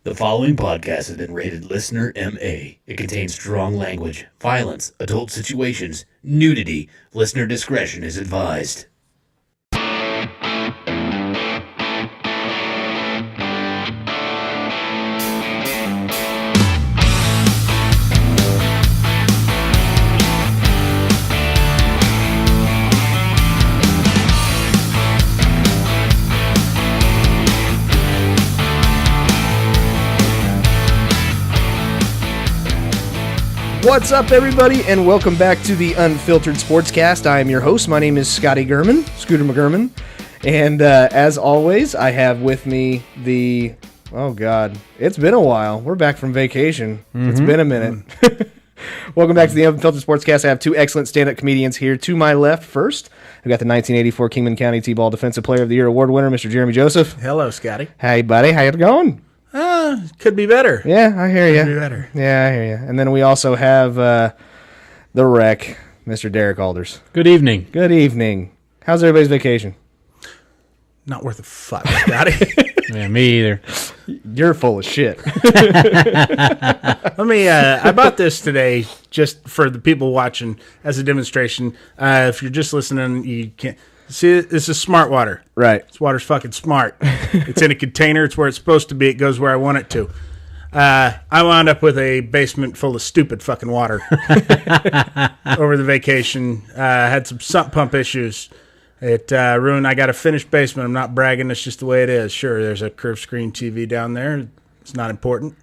The following podcast has been rated Listener MA. It contains strong language, violence, adult situations, nudity. Listener discretion is advised. What's up, everybody, and welcome back to the Unfiltered Sportscast. I am your host. My name is Scotty Gurman, Scooter McGurman, and as always, I have with me the, oh God, it's been a while. We're back from vacation. It's been a minute. Welcome back to the Unfiltered Sportscast. I have two excellent stand-up comedians here. To my left, first, I've got the 1984 Kingman County T-Ball Defensive Player of the Year award winner, Mr. Jeremy Joseph. Hello, Scotty. Hey, buddy. How it going? Could be better. Yeah, I hear you. Could be better. Yeah, I hear you. And then we also have the wreck, Mr. Derek Alders. Good evening. Good evening. How's everybody's vacation? Not worth a fuck, Scotty. Yeah, me either. You're full of shit. Let me, I bought this today just for the people watching as a demonstration. If you're just listening, you can't. See, this is smart water. Right. This water's fucking smart. It's in a container. It's where it's supposed to be. It goes where I want it to. I wound up with a basement full of stupid fucking water over the vacation. Had some sump pump issues. It ruined. I got a finished basement. I'm not bragging. It's just the way it is. Sure, there's a curved screen TV down there. It's not important.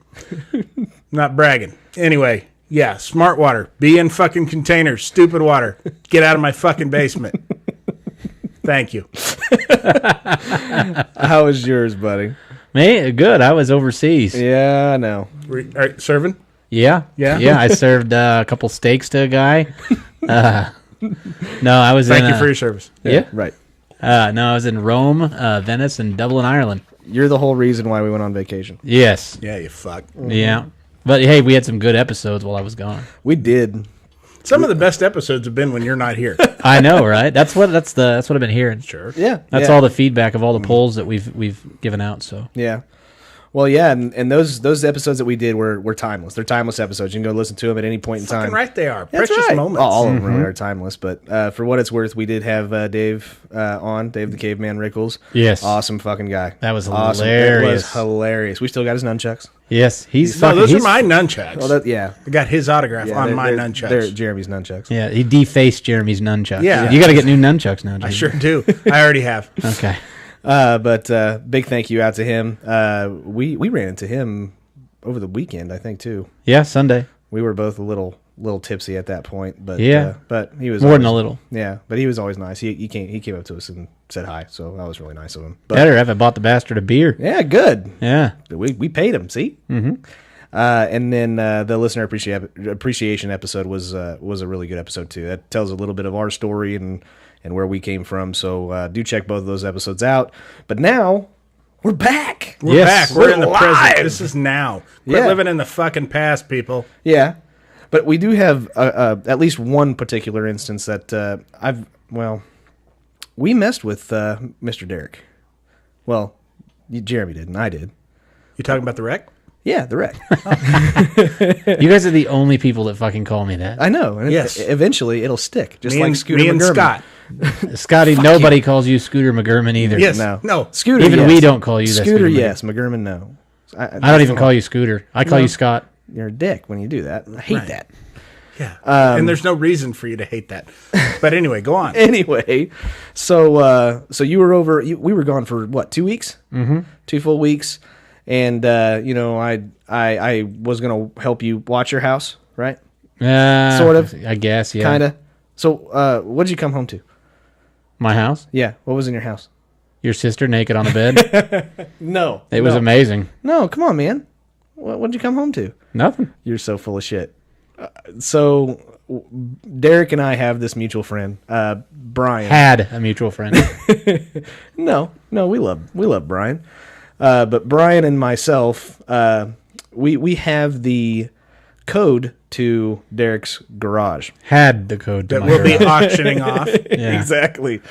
I'm not bragging. Anyway, yeah, smart water. Be in fucking containers. Stupid water. Get out of my fucking basement. Thank you. How was yours, buddy? Me? Good. I was overseas. Yeah, I know. Serving? Yeah. Yeah? Yeah, I served a couple steaks to a guy. No, I was Thank you for your service. Yeah. Right. No, I was in Rome, Venice, and Dublin, Ireland. You're the whole reason why we went on vacation. Yes. Yeah, you fuck. Yeah. But hey, we had some good episodes while I was gone. We did. Some of the best episodes have been when you're not here. I know, right? That's what I've been hearing. Sure. Yeah. That's yeah. all the feedback of all the polls that we've given out. So Yeah. Well, yeah, and those episodes that we did were timeless. They're timeless episodes. You can go listen to them at any point in time. Fucking right they are. That's Precious right. moments. All of them really are timeless. But for what it's worth, we did have Dave on, Dave the Caveman Rickles. Yes. Awesome fucking guy. That was awesome. hilarious. It was hilarious. We still got his nunchucks. yes, he's No, fucking. those are he's- my nunchucks. Well, yeah. I got his autograph on my they're nunchucks. Jeremy's nunchucks. Yeah, he defaced Jeremy's nunchucks. Yeah. You got to get new nunchucks now, Jeremy. I sure do. I already have. Okay. But big thank you out to him. We ran into him over the weekend, I think, too. Yeah, Sunday. We were both a little tipsy at that point, but Yeah. but he was More than always- a little. Yeah, but he was always nice. He came up to us and said hi, so that was really nice of him. But Better have I bought the bastard a beer. yeah, good. Yeah. We paid him. See. Mm-hmm. And then the listener appreciation episode was a really good episode too. That tells a little bit of our story and where we came from. So do check both of those episodes out. But now we're back. We're Yes. back. We're in the We're present. live. This is now. Quit Yeah. living in the fucking past, people. Yeah, but we do have at least one particular instance that we messed with Mr. Derek. Well, Jeremy did, and I did. You talking about the wreck? Yeah, the wreck. You guys are the only people that fucking call me that. I know. And Yes. Eventually, it'll stick, just Me like and, Scooter me and McGurman. Scott. Scotty, nobody calls you Scooter McGurman either. Yes. No. No. Scooter. Even yes. we don't call you that. Scooter. McGurman. Yes, McGurman. No. I don't even call you Scooter. I call you Scott. You're a dick when you do that. I hate Right. that. Yeah. And there's no reason for you to hate that. But anyway, go on. Anyway, so you were over. We were gone for what? 2 weeks? Mm-hmm. 2 full weeks, and I was gonna help you watch your house, right? Sort of. I guess. Yeah. Kind of. So, what did you come home to? My house. Yeah. What was in your house? Your sister naked on a bed. No. It was amazing. No, come on, man. What did you come home to? Nothing. You're so full of shit. So Derek and I have this mutual friend, Brian. Had a mutual friend. No, we love Brian. But Brian and myself, we have the code to Derek's garage. Had the code to That my we'll be garage. auctioning off. Yeah. Exactly.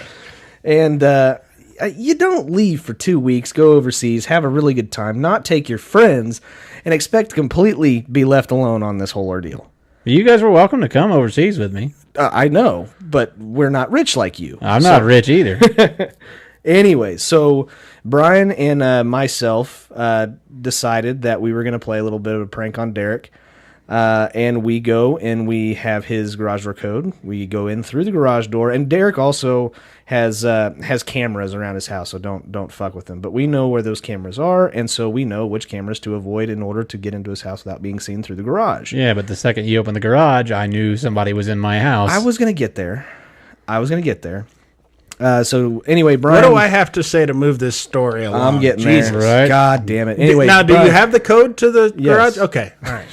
And you don't leave for 2 weeks, go overseas, have a really good time, not take your friends, and expect to completely be left alone on this whole ordeal. You guys were welcome to come overseas with me. I know, but we're not rich like you. I'm not rich either. Anyway, so Brian and myself decided that we were going to play a little bit of a prank on Derek. And we go and we have his garage door code. We go in through the garage door, and Derek also has cameras around his house, so don't fuck with him. But we know where those cameras are, and so we know which cameras to avoid in order to get into his house without being seen through the garage. Yeah, but the second you opened the garage, I knew somebody was in my house. I was gonna get there. So anyway, Brian, What do I have to say to move this story along? I'm getting Jesus. there. right? God damn it. Anyway, Now, do Brian- you have the code to the Yes. garage? Okay. All right.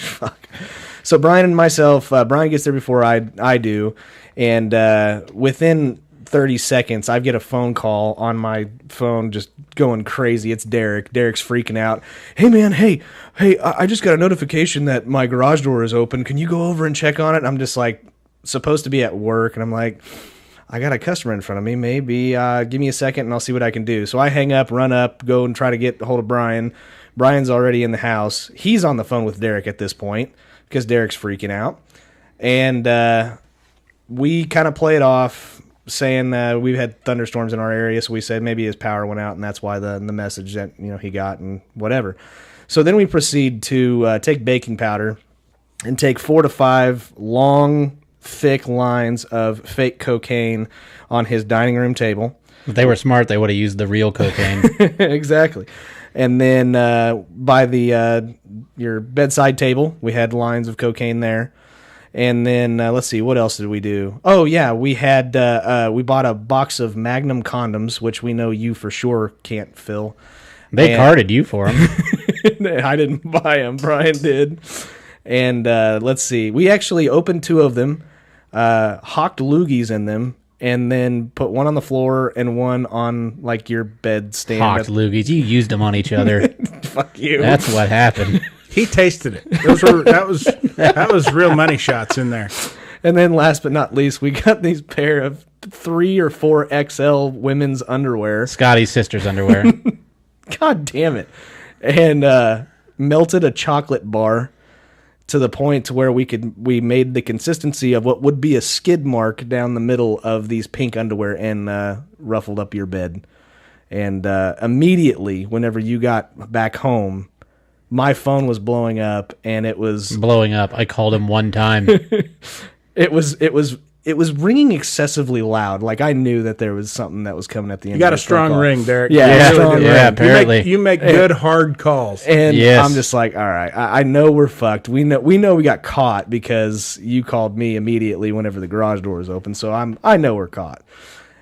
So Brian and myself, Brian gets there before I do, and within 30 seconds, I get a phone call on my phone just going crazy. It's Derek. Derek's freaking out. Hey, man, hey, I just got a notification that my garage door is open. Can you go over and check on it? I'm just like, supposed to be at work, and I'm like, I got a customer in front of me. Maybe give me a second, and I'll see what I can do. So I hang up, run up, go and try to get a hold of Brian. Brian's already in the house. He's on the phone with Derek at this point because Derek's freaking out. And we kind of play it off, saying we've had thunderstorms in our area, so we said maybe his power went out, and that's why the message that he got and whatever. So then we proceed to take baking powder and take 4 to 5 long, thick lines of fake cocaine on his dining room table. If they were smart, they would have used the real cocaine. Exactly. And then by the your bedside table, we had lines of cocaine there. And then let's see, what else did we do? Oh yeah, we had we bought a box of Magnum condoms, which we know you for sure can't fill. They carded you for them. I didn't buy them. Brian did. And let's see, we actually opened 2 of them, hawked loogies in them, and then put one on the floor and one on like your bed stand. Hawked loogies. You used them on each other. Fuck you. That's what happened. He tasted it. That was real money shots in there. And then last but not least, we got these pair of 3 or 4 XL women's underwear. Scotty's sister's underwear. God damn it. And melted a chocolate bar to the point to where we made the consistency of what would be a skid mark down the middle of these pink underwear and ruffled up your bed. And immediately, whenever you got back home, my phone was blowing up, and it was Blowing up. I called him one time. it was ringing excessively loud. Like I knew that there was something that was coming at the end. You got of a the phone strong call. ring, Derek. Yeah, You strong really do. ring. Yeah, apparently. You make good hard calls. And Yes. I'm just like, all right, I know we're fucked. We know we got caught because you called me immediately whenever the garage door was open. So I know we're caught.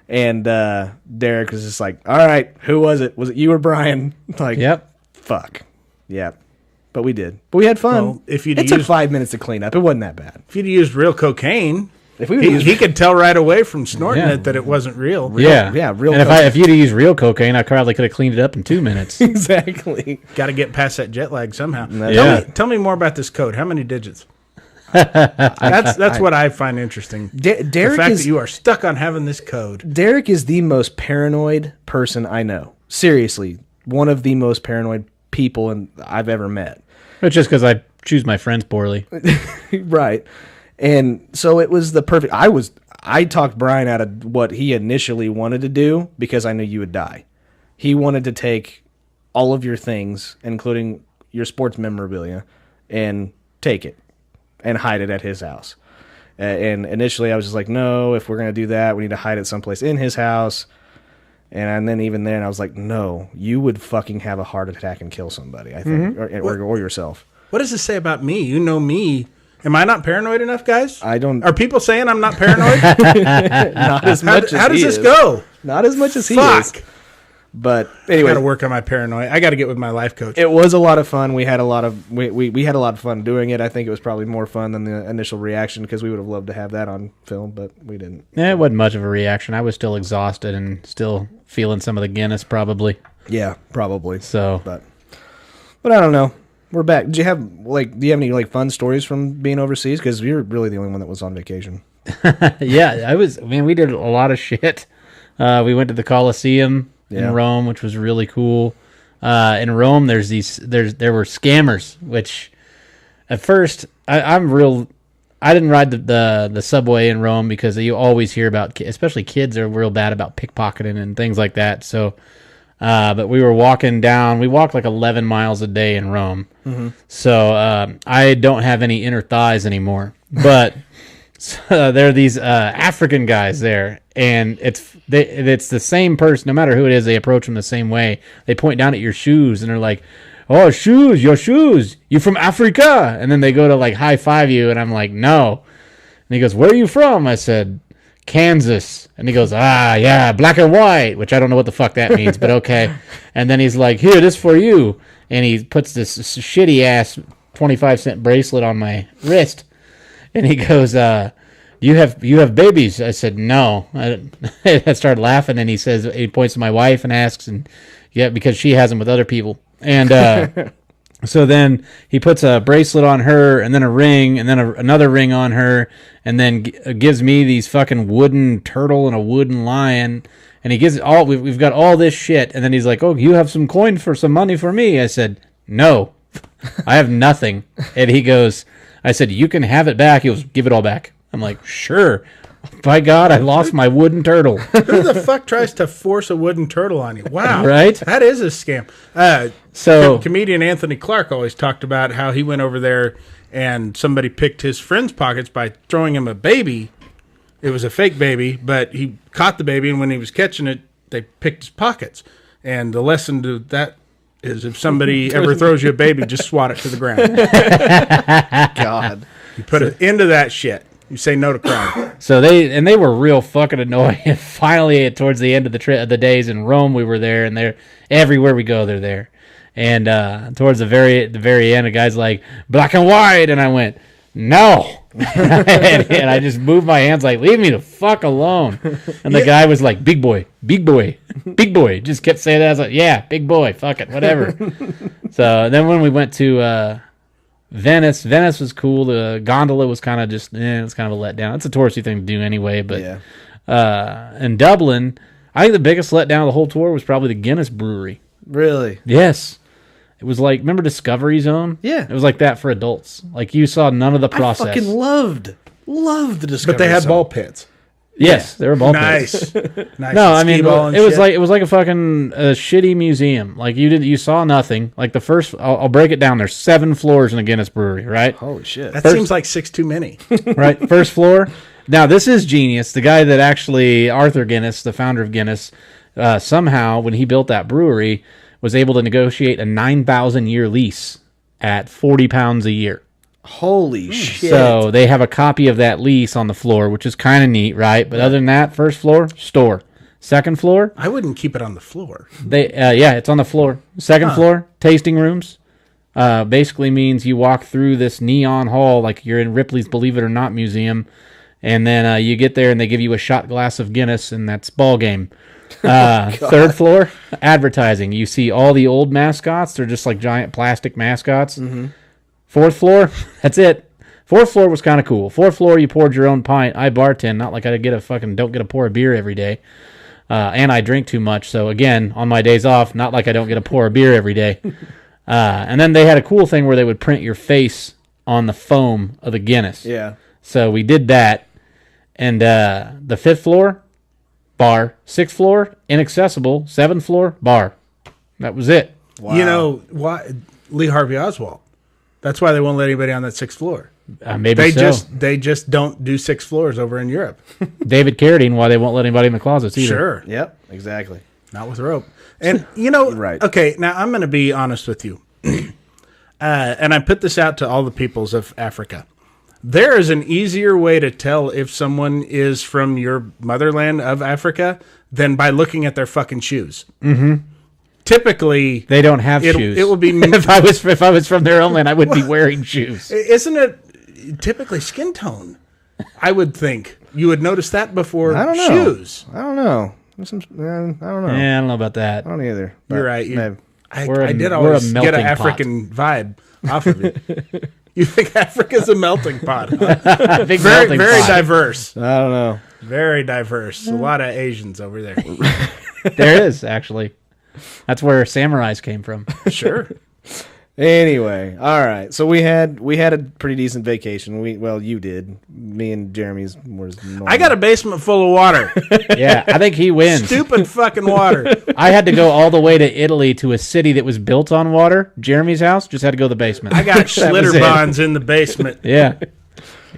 And Derek was just like, all right, who was it? Was it you or Brian? Like, Yep. fuck. Yeah. But we did. But we had fun. Well, if you'd it took used- 5 minutes to clean up. It wasn't that bad. If you'd used real cocaine, If we would've used- he could tell right away from snorting Yeah. it that it wasn't real. Yeah. yeah, real And cocaine. if you'd have used real cocaine, I probably could have cleaned it up in 2 minutes. Exactly. Got to get past that jet lag somehow. Yeah. Tell me more about this code. How many digits? That's what I find interesting. The Derek fact is that you are stuck on having this code. Derek is the most paranoid person I know. Seriously, one of the most paranoid people I've ever met. It's just because I choose my friends poorly. Right. And so it was the perfect. I talked Brian out of what he initially wanted to do because I knew you would die. He wanted to take all of your things, including your sports memorabilia, and take it and hide it at his house. And initially I was just like, no, if we're going to do that, we need to hide it someplace in his house. And then even then I was like, no, you would fucking have a heart attack and kill somebody, I think, or yourself. What does this say about me? You know me. Am I not paranoid enough, guys? I don't. Are people saying I'm not paranoid? Not as much How as does he this is. go? Not as much as he is. Fuck. But I anyway, got to work on my paranoia. I got to get with my life coach. it was a lot of fun. We had a lot of we had a lot of fun doing it. I think it was probably more fun than the initial reaction because we would have loved to have that on film, but we didn't. Yeah, it wasn't much of a reaction. I was still exhausted and still feeling some of the Guinness probably. Yeah, probably. So But I don't know. We're back. Do you have any fun stories from being overseas? Because you're really the only one that was on vacation. yeah, we did a lot of shit. We went to the Coliseum. Yeah. in Rome, which was really cool. In Rome, there were scammers, which at first I didn't ride the subway in Rome because you always hear about, especially kids are real bad about pickpocketing and things like that. So, but we were walking down. We walked like 11 miles a day in Rome. So I don't have any inner thighs anymore. But there are these African guys there, and it's the same person. No matter who it is, they approach them the same way. They point down at your shoes, and they're like, "Oh, shoes, your shoes. You from Africa?" And then they go to like high five you, and I'm like, "No." And he goes, "Where are you from?" I said, "Kansas." And he goes, "Ah, yeah, black and white," which I don't know what the fuck that means, but okay. And then he's like, "Here, this for you." And he puts this shitty ass 25-cent bracelet on my wrist. And he goes, you have babies?" I said, "No." I started laughing, and he points to my wife and asks, and yeah, because she has them with other people. And so then he puts a bracelet on her, and then a ring, and then another ring on her, and then gives me these fucking wooden turtle and a wooden lion, and he gives all. We've got all this shit, and then he's like, "Oh, you have some coin for some money for me?" I said, "No, I have nothing." And he goes, I said, "You can have it back." He goes, "Give it all back." I'm like, "Sure." By God, I lost my wooden turtle. Who the fuck tries to force a wooden turtle on you? Wow. Right? That is a scam. Comedian Anthony Clark always talked about how he went over there and somebody picked his friend's pockets by throwing him a baby. It was a fake baby, but he caught the baby, and when he was catching it, they picked his pockets. And the lesson to that is if somebody ever throws you a baby, just swat it to the ground. God. You put an end to that shit. You say no to crime. So they were real fucking annoying. Finally, towards the end of the days in Rome, we were there, and they're everywhere we go, they're there. And towards the very end, a guy's like, "Black and white," and I went, "No," and I just moved my hands like, "Leave me the fuck alone." And the guy was like, "Big boy, big boy, big boy." Just kept saying that. I was like, "Yeah, big boy, fuck it, whatever." So then when we went to Venice was cool. The gondola was kind of just, it's kind of a letdown. It's a touristy thing to do anyway. But Yeah. In Dublin, I think the biggest letdown of the whole tour was probably the Guinness Brewery. Really? Yes. It was like, remember Discovery Zone? Yeah. It was like that for adults. Like you saw none of the process. I fucking loved the Discovery But they had Zone. ball pits. Yes, they were ball pits. Nice. No, I mean Skee-ball and it was shit. like a fucking shitty museum. Like you saw nothing. Like the first, I'll break it down. There's 7 floors in the Guinness Brewery, right? Holy shit. That seems like 6 too many. Right, first floor. Now this is genius. The guy that actually Arthur Guinness, the founder of Guinness, somehow when he built that brewery, was able to negotiate a 9,000-year lease at £40 a year. Holy shit. So they have a copy of that lease on the floor, which is kind of neat, right? But other than that, first floor, store. Second floor, I wouldn't keep it on the floor. it's on the floor. Second floor, tasting rooms. Basically means you walk through this neon hall like you're in Ripley's Believe It or Not museum, and then you get there and they give you a shot glass of Guinness, and that's ball game. Third floor, advertising. You see all the old mascots. They're just like giant plastic mascots. Mm-hmm. Fourth floor, that's it. Fourth floor was kind of cool. Fourth floor, you poured your own pint. I bartend, not like I don't get to pour a beer every day. And I drink too much. So again, on my days off, not like I don't get to pour a beer every day. And then they had a cool thing where they would print your face on the foam of the Guinness. Yeah. So we did that. And the 5th floor, bar. 6th floor, inaccessible. 7th floor, bar. That was it. Wow. You know why? Lee Harvey Oswald. That's why they won't let anybody on that 6th floor. Maybe They just don't do 6 floors over in Europe. David Carradine, why they won't let anybody in the closets either. Sure. Yep, exactly. Not with rope. And, you know, Right. Okay, now I'm going to be honest with you. And I put this out to all the peoples of Africa. There is an easier way to tell if someone is from your motherland of Africa than by looking at their fucking shoes. Mm-hmm. Typically, They don't have shoes. It will be if I was from their homeland, I wouldn't be wearing shoes. Isn't it typically skin tone? I would think you would notice that before I don't know. shoes. I don't know. I don't know. Yeah, I don't know about that. I don't either. But You're right. maybe. I did we're always a get an melting pot. African vibe off of it. You think Africa's a melting pot? Huh? Big Very, melting very pot. diverse. I don't know. Very diverse. A lot of Asians over there. There is, actually. That's where samurais came from. Sure. Anyway, all right. So we had a pretty decent vacation. You did. Me and Jeremy's was normal. I got a basement full of water. Yeah, I think he wins. Stupid fucking water. I had to go all the way to Italy to a city that was built on water. Jeremy's house just had to go to the basement. I got That was schlitter it. bonds in the basement. Yeah.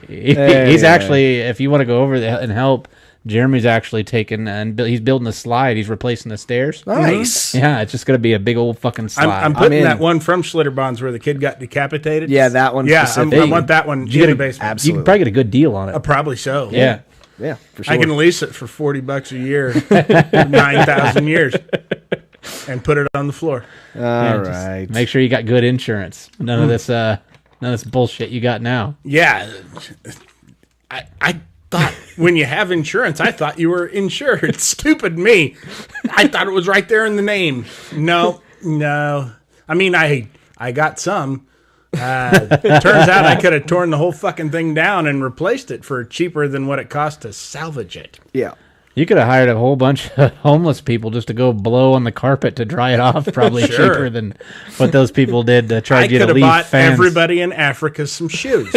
Hey. He's actually, if you want to go over there and help, Jeremy's actually taken and he's building a slide. He's replacing the stairs. Nice. Yeah, it's just going to be a big old fucking slide. I'm putting in. that one from Schlitter Bonds where the kid got decapitated. Yeah, that one. Yeah, specifically. I want that one in the basement. Absolutely. you can probably get a good deal on it. Probably so. Yeah. Yeah, for sure. I can lease it for $40 a year, for 9,000 years, and put it on the floor. All Yeah, just right. Make sure you got good insurance. None of this bullshit you got now. Yeah, I thought when you have insurance, I thought you were insured. Stupid me. I thought it was right there in the name. No. I mean, I got some. It turns out I could have torn the whole fucking thing down and replaced it for cheaper than what it cost to salvage it. Yeah. You could have hired a whole bunch of homeless people just to go blow on the carpet to dry it off. Probably Sure. cheaper than what those people did to try I to get could a have leaf bought fence. everybody in Africa some shoes.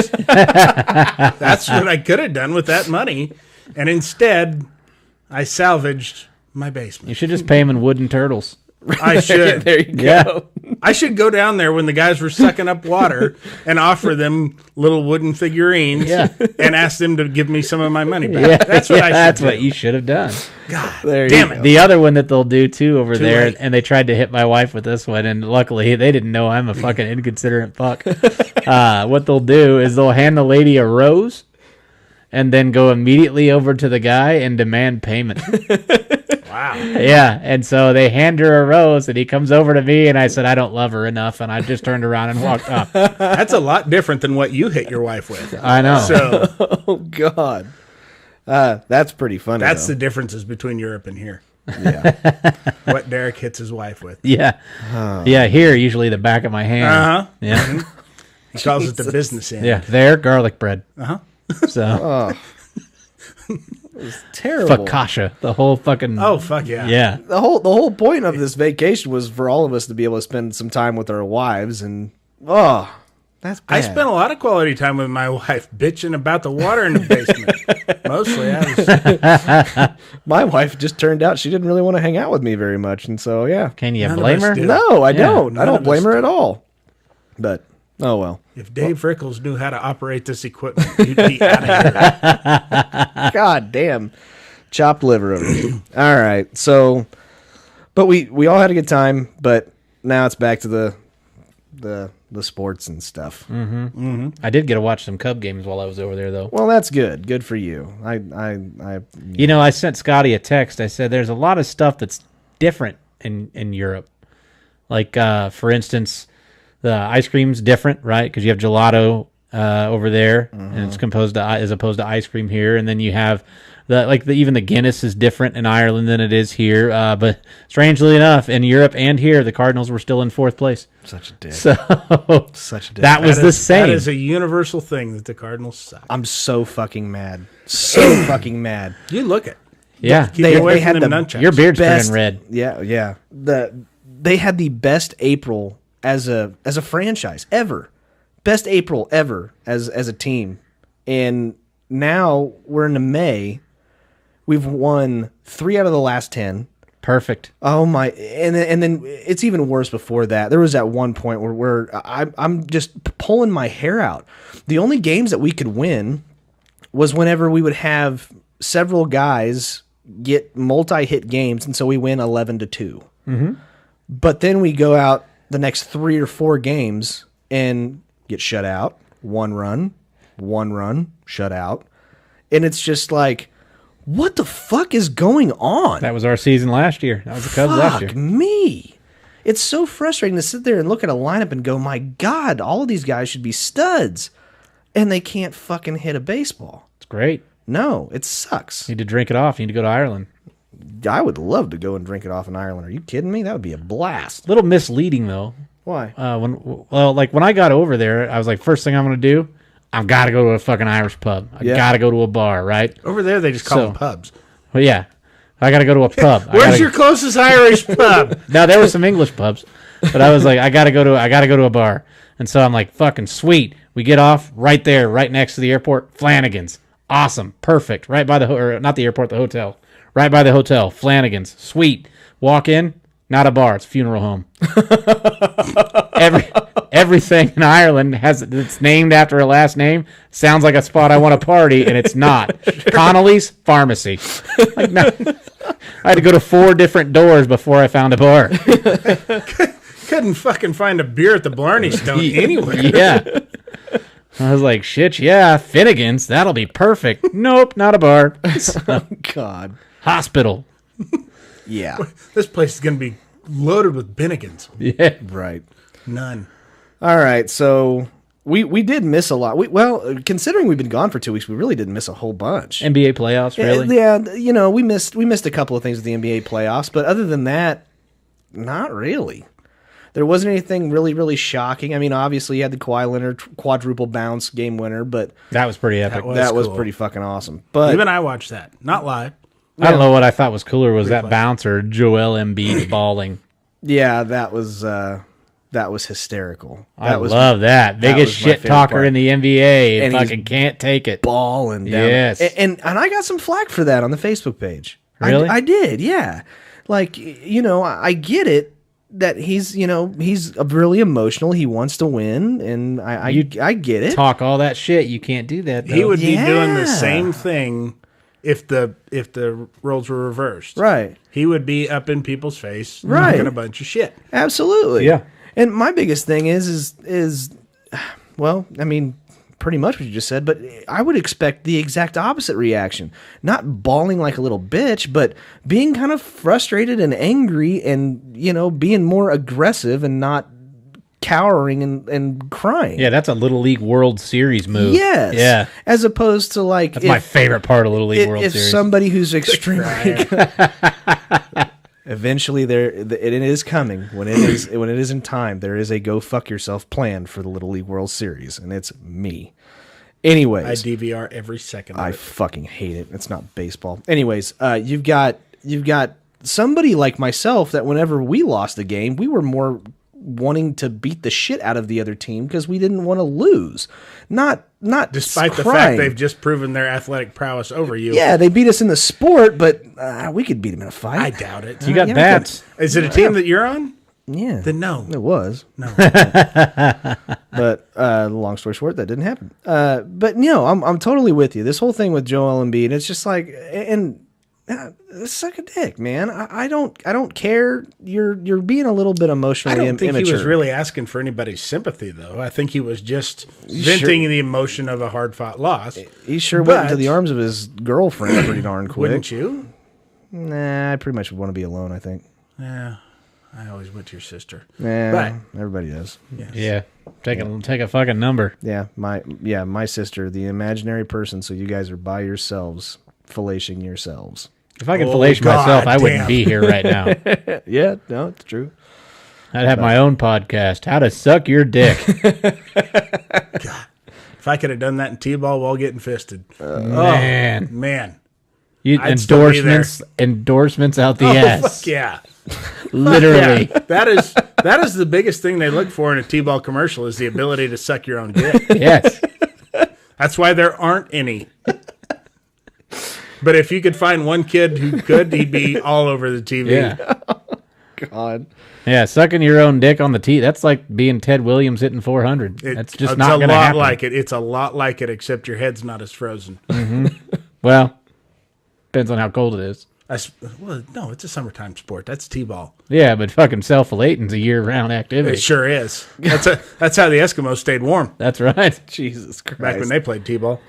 That's what I could have done with that money. And instead, I salvaged my You basement. should just pay them in wooden turtles. I should. There you go. Yeah. I should go down there when the guys were sucking up water and offer them little wooden figurines Yeah. and ask them to give me some of my money back. That's what I should That's do. what you should have done. God There you damn go. it. The other one that they'll do too over there, late. and they tried to hit my wife with this one, and luckily they didn't know I'm a fucking inconsiderate fuck. What they'll do is they'll hand the lady a rose, and then go immediately over to the guy and demand payment. Wow. Yeah, and so they hand her a rose, and he comes over to me, and I said I don't love her enough, and I just turned around and walked off. That's a lot different than what you hit your wife with. I know. So Oh God. That's pretty funny. that's the though. differences between Europe and here. Yeah. What Derek hits his wife with. Yeah, yeah. Here, usually the back of my hand. Uh-huh. Yeah, He calls it the business end. yeah. There, garlic bread. Uh-huh. So Terrible. focaccia, the whole fucking. Oh, fuck yeah. yeah. The whole point of this vacation was for all of us to be able to spend some time with our wives, and that's bad. I spent a lot of quality time with my wife bitching about the water in the basement. Mostly, I was. My wife just turned out she didn't really want to hang out with me very much, and so yeah. Can you None of blame us her? do. No, I Yeah, don't. I none don't of blame us her at all. But oh well. If Dave Frickles knew how to operate this equipment, he'd be out of here. God damn. Chopped liver over here. All right. So but we all had a good time, but now it's back to the sports and stuff. I did get to watch some Cub games while I was over there, though. Well, that's good. Good for you. I You know, I sent Scotty a text. I said there's a lot of stuff that's different in Europe. Like, for instance, the ice cream's different, right? Because you have gelato over there, and it's composed to, as opposed to ice cream here. And then you have even the Guinness is different in Ireland than it is here. But strangely enough, in Europe and here, the Cardinals were still in fourth place. such a dick. So Such a dick. that was the same. That is a universal thing that the Cardinals suck. I'm so fucking mad. So fucking mad. You look it. Yeah, Keep away they from had them the- nunchucks. your beard's Best, turning red. Yeah. They had the best April as a franchise ever. Best April ever as a team. And now we're into May. We've won 3 out of the last 10. Perfect. Oh my! And then it's even worse before that. There was at one point where I'm just pulling my hair out. The only games that we could win was whenever we would have several guys get multi-hit games, and so we win 11-2. Mm-hmm. But then we go out the next 3 or 4 games and get shut out. One run, shut out, and it's just like, what the fuck is going on? That was our season last year. That was the Cubs last year. Fuck me. It's so frustrating to sit there and look at a lineup and go, my God, all of these guys should be studs. And they can't fucking hit a baseball. It's great. No, it sucks. Need to drink it off. Need to go to Ireland. I would love to go and drink it off in Ireland. Are you kidding me? That would be a blast. A little misleading though. Why? When I got over there, I was like, first thing I'm gonna do, I've got to go to a fucking Irish pub. I Yeah. got to go to a bar, right? Over there, they just call So- them pubs. Well, yeah. I got to go to a pub. Where's your closest Irish pub? Now there were some English pubs, but I was like, I gotta go to a bar, and so I'm like, fucking sweet. We get off right there, right next to the airport. Flanagan's, awesome, perfect, right by or not the airport, the hotel, right by the hotel. Flanagan's, sweet. Walk in, not a bar, it's a funeral home. Everything in Ireland it's named after a last name. Sounds like a spot I want to party, and it's not. Connolly's Pharmacy. Like, no. I had to go to 4 different doors before I found a bar. Couldn't fucking find a beer at the Blarney Stone anywhere. Yeah. I was like, shit, yeah, Finnegan's, that'll be perfect. Nope, not a bar. Oh, God. Hospital. Yeah. This place is going to be loaded with Binnigans. Yeah. Right. None. All right, so we did miss a lot. Well, considering we've been gone for 2 weeks, we really didn't miss a whole bunch. NBA playoffs, really? Yeah, we missed a couple of things with the NBA playoffs, but other than that, not really. There wasn't anything really, really shocking. I mean, obviously, you had the Kawhi Leonard quadruple bounce game winner, but That was pretty epic. That was cool. pretty fucking awesome. But Even I watched that. Not live. I don't know what I thought was cooler, was that bounce or Joel Embiid balling. yeah, that was hysterical. I love that. Biggest was my shit favorite talker part. in the NBA. And he's Fucking can't take it. balling down. Yes. And I got some flack for that on the Facebook page. Really? I did, yeah. Like, I get it that he's really emotional. He wants to win, and I get it. Talk all that shit. You can't do that, though. He would be doing Yeah. the same thing if the roles were reversed. Right. He would be up in people's face, Right. talking a bunch of shit. Absolutely. Yeah. And my biggest thing is well, I mean, pretty much what you just said, but I would expect the exact opposite reaction. Not bawling like a little bitch, but being kind of frustrated and angry and, being more aggressive and not cowering and crying. Yeah, that's a Little League World Series move. Yes. Yeah. As opposed to like That's my favorite part of Little League World if Series. somebody who's extremely eventually it is coming when it is in time. There is a go fuck yourself plan for the Little League World Series, and it's me. Anyways, I DVR every second of I it. fucking hate it. It's not baseball. Anyways, you've got somebody like myself that whenever we lost a game, we were more wanting to beat the shit out of the other team because we didn't want to lose. Not Despite the crying. fact they've just proven their athletic prowess over you. Yeah, they beat us in the sport, but we could beat them in a fight. I doubt it. You got yeah, bats. Is it a team that you're on? Yeah. Then no. It was. No. But long story short, that didn't happen. But I'm totally with you. This whole thing with Joel Embiid, it's just like, suck a dick, man. I don't care. You're being a little bit I emotionally don't think immature. he was really asking for anybody's sympathy, though. I think he was just venting the emotion of a hard-fought loss. He sure went into But- the arms of his girlfriend pretty darn quick. Wouldn't you? Nah, I pretty much would want to be alone, I think. Yeah. I always went to your sister. Nah, But- everybody does. Yeah. Take a fucking number. Yeah, my sister, the imaginary person, so you guys are by yourselves, fellating yourselves. If I could Oh, fellation myself, I wouldn't goddamn. be here right now. Yeah, no, it's true. I'd have my own podcast, How to Suck Your Dick. If I could have done that in T-ball while getting fisted. Man. Man. You, I'd still be endorsements out the Oh, ass. fuck yeah. Literally. Yeah. That is the biggest thing they look for in a T-ball commercial is the ability to suck your own dick. Yes. That's why there aren't any. But if you could find one kid who could, he'd be all over the TV. Yeah. God. Yeah, sucking your own dick on the tee. That's like being Ted Williams hitting 400. That's just not going to happen. Like it. It's a lot like it, except your head's not as frozen. Well, depends on how cold it is. Well, no, it's a summertime sport. That's T-ball. Yeah, but fucking self-flating's a year-round activity. It sure is. That's how the Eskimos stayed warm That's right. Jesus Christ. back when they played T-ball.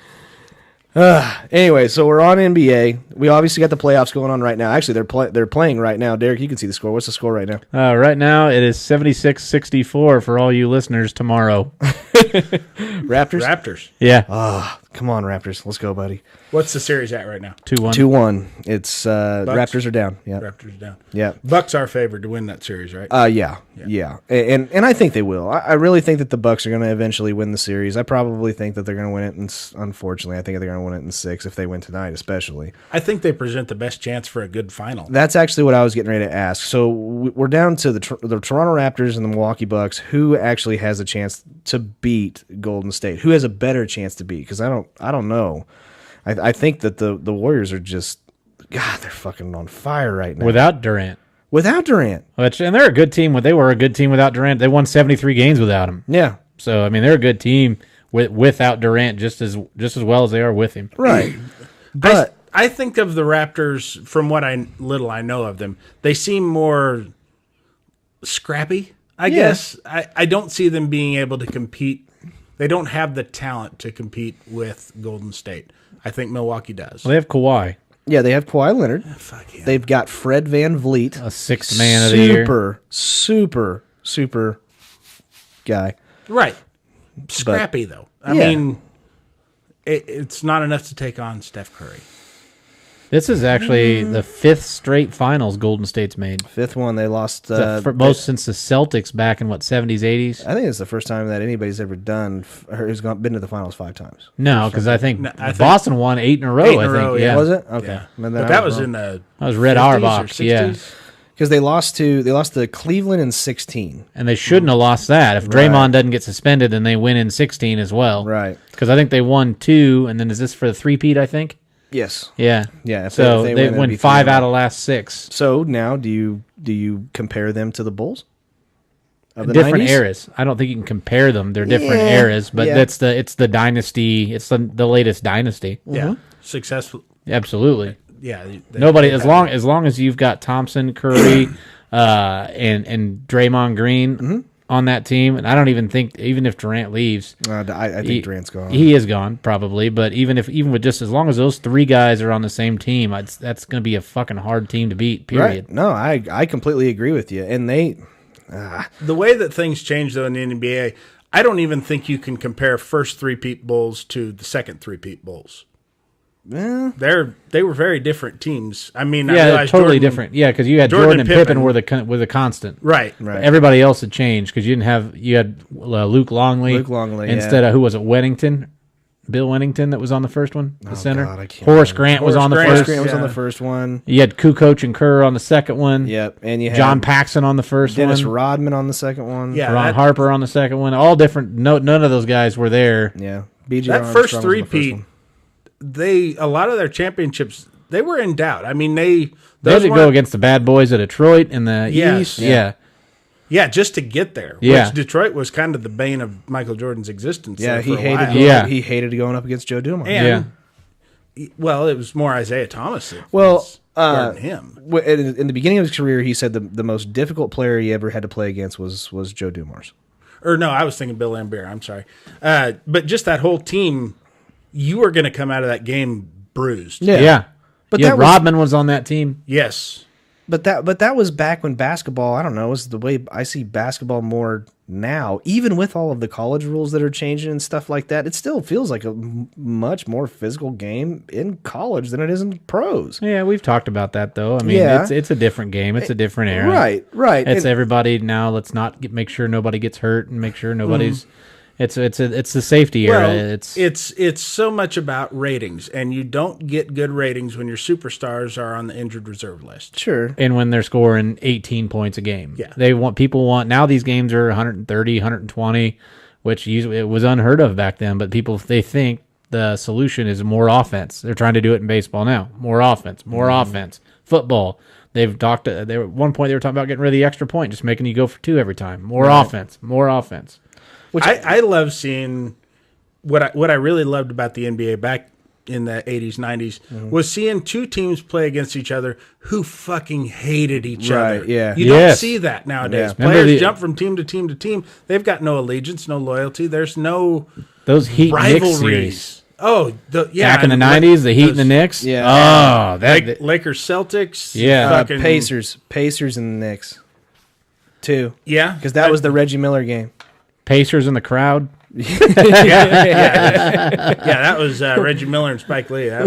Anyway, so we're on NBA. We obviously got the playoffs going on right now. Actually, they're playing right now. Derek, you can see the score. What's the score right now? Right now, it is 76-64 for all you listeners tomorrow. Raptors? Raptors. Yeah. Come on, Raptors. Let's go, buddy. What's the series at right now? 2-1. 2-1. It's Raptors are down. Yeah. Raptors down. Yeah. Bucks are favored to win that series, right? Yeah. And I think they will. I really think that the Bucks are going to eventually win the series. I probably think that they're going to win it, and unfortunately, I think they're going to win it in 6 if they win tonight, especially. I think they present the best chance for a good final. That's actually what I was getting ready to ask. So we're down to the Toronto Raptors and the Milwaukee Bucks. Who actually has a chance to beat Golden State? Who has a better chance to beat? Because I don't know. I think that the Warriors are just, God, they're fucking on fire right now. Without Durant. And they're a good team. They were a good team without Durant. They won 73 games without him. Yeah. So, I mean, they're a good team without Durant just as well as they are with him. Right. But I think of the Raptors, from what little I know of them, they seem more scrappy, I guess. I don't see them being able to compete. They don't have the talent to compete with Golden State. I think Milwaukee does. Well, they have Kawhi. yeah, they have Kawhi Leonard. Fuck yeah. They've got Fred VanVleet, A sixth man of the year. super guy. Right. Scrappy, though. I Yeah. mean, it's not enough to take on Steph Curry. This is actually the 5th straight finals Golden State's made. 5th one, they lost. Most since the Celtics back in, 70s, 80s? I think it's the first time that anybody's ever done or who's been to the finals 5 times. No, because I think I think Boston won 8 in a row, 8 in a I think. row, Yeah. Was it? Okay. Yeah. Then But I that was wrong. in the That was Red 50s or Auerbach, yeah. 60s? Because they lost to Cleveland in 16. And they shouldn't have lost that. If Draymond doesn't get suspended, then they win in 16 as well. Right. Because I think they won 2, and then is this for the three-peat, I think? Yes. Yeah. Yeah. If So if they it'd win be 5 3-0. out of last 6. So now, do you compare them to the Bulls? Of the Different 90s? eras. I don't think you can compare them. They're different Yeah, eras, but yeah. it's the dynasty. It's the latest dynasty. Yeah. Successful. Absolutely. Yeah. Nobody as long as you've got Thompson, Curry, and Draymond Green on that team, and I don't even think even if Durant leaves, I think Durant's gone. he is gone probably. But even with just as long as those 3 guys are on the same team, that's going to be a fucking hard team to beat. Period. Right. No, I completely agree with you. And The way that things change, though, in the NBA, I don't even think you can compare first three-peat Bulls to the second three-peat Bulls. They were very different teams. I mean, I Yeah, realize totally Jordan- different. Yeah, because you had Jordan Jordan and and Pippen Pippen were the constant. Right. Right. Everybody else had changed because you had Luke Longley. Luke Longley, instead yeah. of who was it? Wennington, Bill Wennington that was on the first one, the center. God, I can't Horace remember. Grant was Horace on the Grant. Horace first. Grant was on Yeah. the first one. You had Kukoc and Kerr on the second one. Yep. And you had John Paxson on the first Dennis one. Rodman on the second one. Yeah. Ron that- Harper on the second one. All different. No, none of those guys were there. Yeah. BJ That Armstrong first was on the three-peat, one. a lot of their championships, they were in doubt. I mean, they They had those to go weren't- against the bad boys of Detroit in the Yes. East. Yeah. Yeah, just to get there. Yeah. Which Detroit was kind of the bane of Michael Jordan's existence. Yeah, there he for a hated while. Yeah. he hated going up against Joe Dumars. And, well, it was more Isaiah Thomas. That Well, was guarding him. In the beginning of his career, he said the most difficult player he ever had to play against was Joe Dumars. Or no, I was thinking Bill Laimbeer. I'm sorry. But just that whole team, you were going to come out of that game bruised. Yeah. But Yeah, that was- Rodman was on that team. Yes. But that was back when basketball, I don't know, was the way I see basketball more now. Even with all of the college rules that are changing and stuff like that, it still feels like a much more physical game in college than it is in pros. Yeah, we've talked about that though. I mean, Yeah. it's a different game. It's a different era. Right. It's And- everybody now. Let's not make sure nobody gets hurt and make sure nobody's. It's the safety era. Well, it's so much about ratings, and you don't get good ratings when your superstars are on the injured reserve list. Sure. and when they're scoring 18 points a game. Yeah. People want now these games are 130, 120, which usually it was unheard of back then, but they think the solution is more offense. They're trying to do it in baseball now. More offense, more offense. Football. They've talked at one point they were talking about getting rid of the extra point, just making you go for 2 every time. More offense, more offense. I love seeing what I really loved about the NBA back in the 80s, 90s was seeing 2 teams play against each other who fucking hated each Right, other. yeah. You Yes. don't see that nowadays. Yeah. Remember Players the- jump from team to team to team. They've got no allegiance, no loyalty. There's no Those Heat Knicks series. rivalries. Oh, yeah. Back in the and 90s, the Heat and the those Knicks. Yeah. Oh, that Lakers, Celtics. Yeah. fucking- Pacers and the Knicks. 2. Yeah. Because that was the Reggie Miller game. Pacers in the crowd. That was Reggie Miller and Spike Lee. That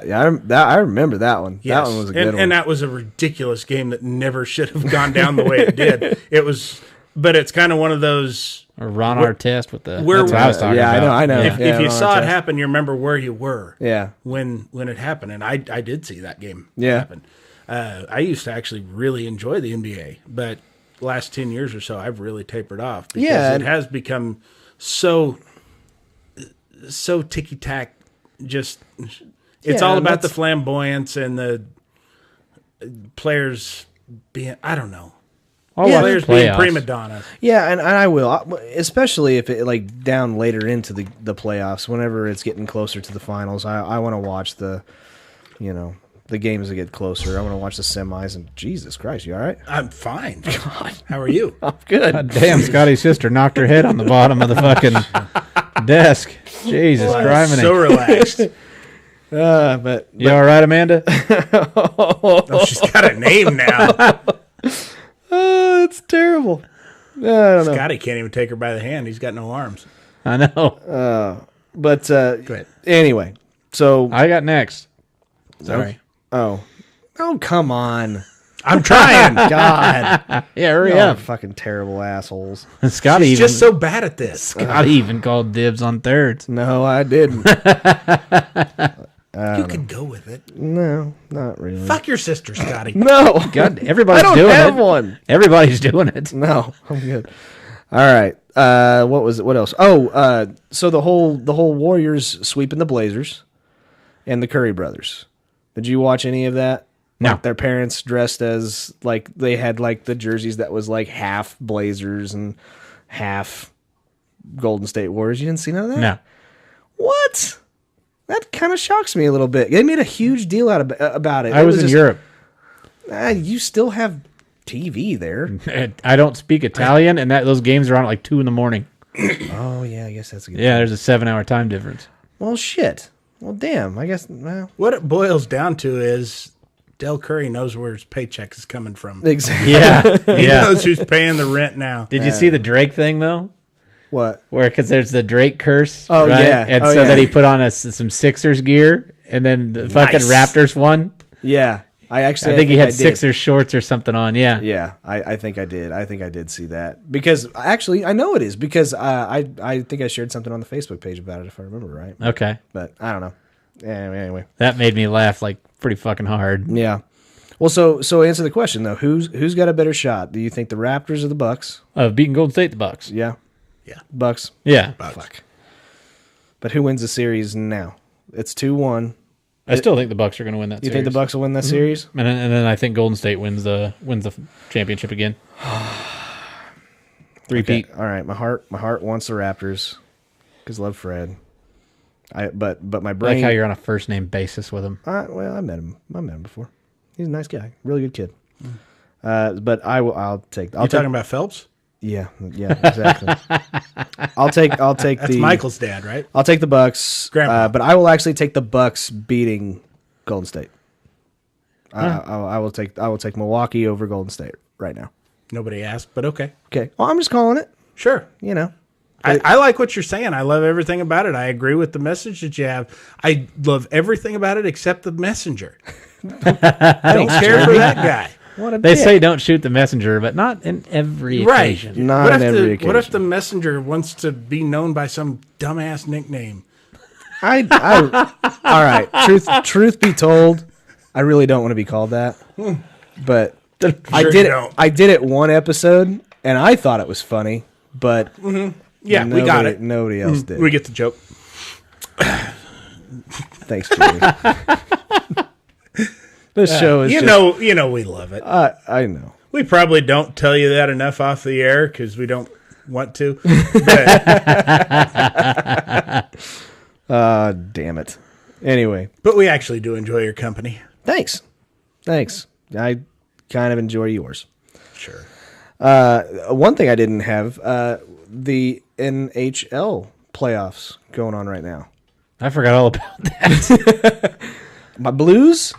was I remember that one. yes. That one was a good one. And that was a ridiculous game that never should have gone down the way it did. It was, but it's kind of one of those. Or Ron Artest with the. Where That's what I was talking yeah, about. I know. If Yeah, you Ron saw it Artest. happen, you remember where you were. Yeah. When it happened, and I did see that game Yeah. happen. I used to actually really enjoy the NBA, but the last 10 years or so, I've really tapered off because Yeah, it has become so ticky tack. Just it's Yeah, all and about the that's- flamboyance and the players being. I don't know. I'll watch Players the being playoffs. prima donna. Yeah, and I will, especially if it like down later into the playoffs. Whenever it's getting closer to the finals, I want to watch the games that get closer. I want to watch the semis. And Jesus Christ, you all right? I'm fine. God. How are you? I'm good. God damn, Scotty's sister knocked her head on the bottom of the fucking desk. Jesus Christ. So relaxed. But You all right, Amanda? Oh, she's got a name now. it's terrible. I don't know. Scotty can't even take her by the hand. He's got no arms. I know. But Go ahead. anyway, so I got next. Sorry. oh, come on, I'm trying. God, Yeah, hurry y'all are up. fucking terrible assholes. Scotty He's even, just so bad at this. Scotty even called dibs on thirds. No, I didn't. You could go with it. No, not really. Fuck your sister, Scotty. No, God, I everybody's don't doing have it. one. Everybody's doing it. No, I'm good. All right. What was it? What else? Oh, so the whole Warriors sweeping the Blazers and the Curry brothers. Did you watch any of that? No. Like their parents dressed as like they had like the jerseys that was like half Blazers and half Golden State Warriors. You didn't see none of that? No. What? That kind of shocks me a little bit. They made a huge deal out of about it. I was in Europe. You still have TV there. I don't speak Italian, and those games are on at like 2 a.m. Oh yeah, I guess that's a good. Yeah, there's a 7-hour time difference. Well, shit. Well, damn. I guess. Well, What it boils down to is Del Curry knows where his paycheck is coming from. exactly. Yeah, He yeah. knows who's paying the rent now. Did you see the Drake thing though? What? Where because there's the Drake curse. Oh, right? yeah. and Oh, so yeah. that he put on some Sixers gear, and then the fucking Nice. Raptors won. Yeah. I think he had I did. Sixers shorts or something on. Yeah, Yeah, I think I did. I think I did see that because actually I know it is because I think I shared something on the Facebook page about it if I remember right. Okay, But I don't know. Anyway. that made me laugh like pretty fucking hard. Yeah. Well, so answer the question though. Who's got a better shot? Do you think the Raptors or the Bucks? Beating Golden State, the Bucks. Yeah. Yeah. Bucks. Yeah, Fuck. But who wins the series now? It's 2-1. I still think the Bucks are going to win that. You series. think the Bucks will win that series? And then I think Golden State wins the championship again. Three-peat. Okay. All right. My heart wants the Raptors because love Fred. But my I brain. like how you're on a first name basis with him. Well, I met him before. He's a nice guy, really good kid. But I'll take. You talking about Phelps? Yeah, exactly. I'll take That's Michael's dad, right? I'll take the Bucks. Grandpa. But I will actually take the Bucks beating Golden State. I will take Milwaukee over Golden State right now. Nobody asked, but okay. Okay. Well, I'm just calling it. Sure. You know. I like what you're saying. I love everything about it. I agree with the message that you have. I love everything about it except the messenger. I don't care for that guy. What a They dick. say don't shoot the messenger, but not in every Right. occasion. Not what on if every What if occasion. the messenger wants to be known by some dumbass nickname? I all right. Truth be told, I really don't want to be called that. But I Sure did you it. don't. I did it one episode, and I thought it was funny. But Yeah, we got it. Nobody else did. We get the joke. Thanks, Jerry. This show is You just, know, we love it. I know. We probably don't tell you that enough off the air because we don't want to. But, Damn it. Anyway, but we actually do enjoy your company. thanks. I kind of enjoy yours. Sure. One thing I didn't have, the NHL playoffs going on right now. I forgot all about that. My Blues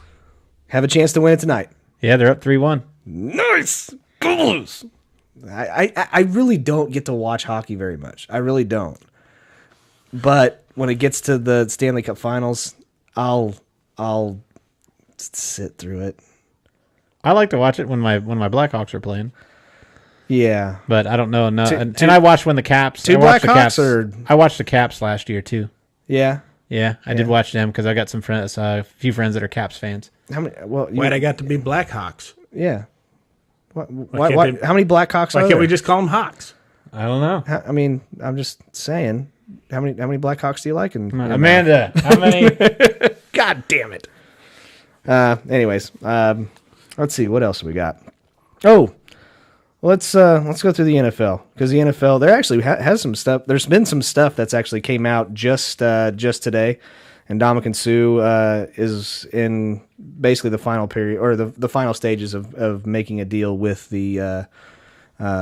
have a chance to win it tonight. Yeah, they're up 3-1. Nice. Go Blues. I really don't get to watch hockey very much. I really don't. But when it gets to the Stanley Cup Finals, I'll sit through it. I like to watch it when my Blackhawks are playing, Yeah. but I don't know enough. Two- And two- I watched when the Caps. two I watched the Blackhawks Caps. or- I watched the Caps last year too. Yeah. Yeah, I did watch them because I got some friends, a few friends that are Caps fans. How many? Well, Why'd I got to be Blackhawks? yeah. can't Why, they- how many Blackhawks Why are can't there? we just call them Hawks? I don't know. I mean, I'm just saying. How many Blackhawks do you like? And Amanda, how many? God damn it. Anyways, let's see what else we got. Oh, let's go through the NFL, because the NFL there actually has some stuff. There's been some stuff that's actually came out just today, and Ndamukong Suh is in basically the final period or the final stages of making a deal with the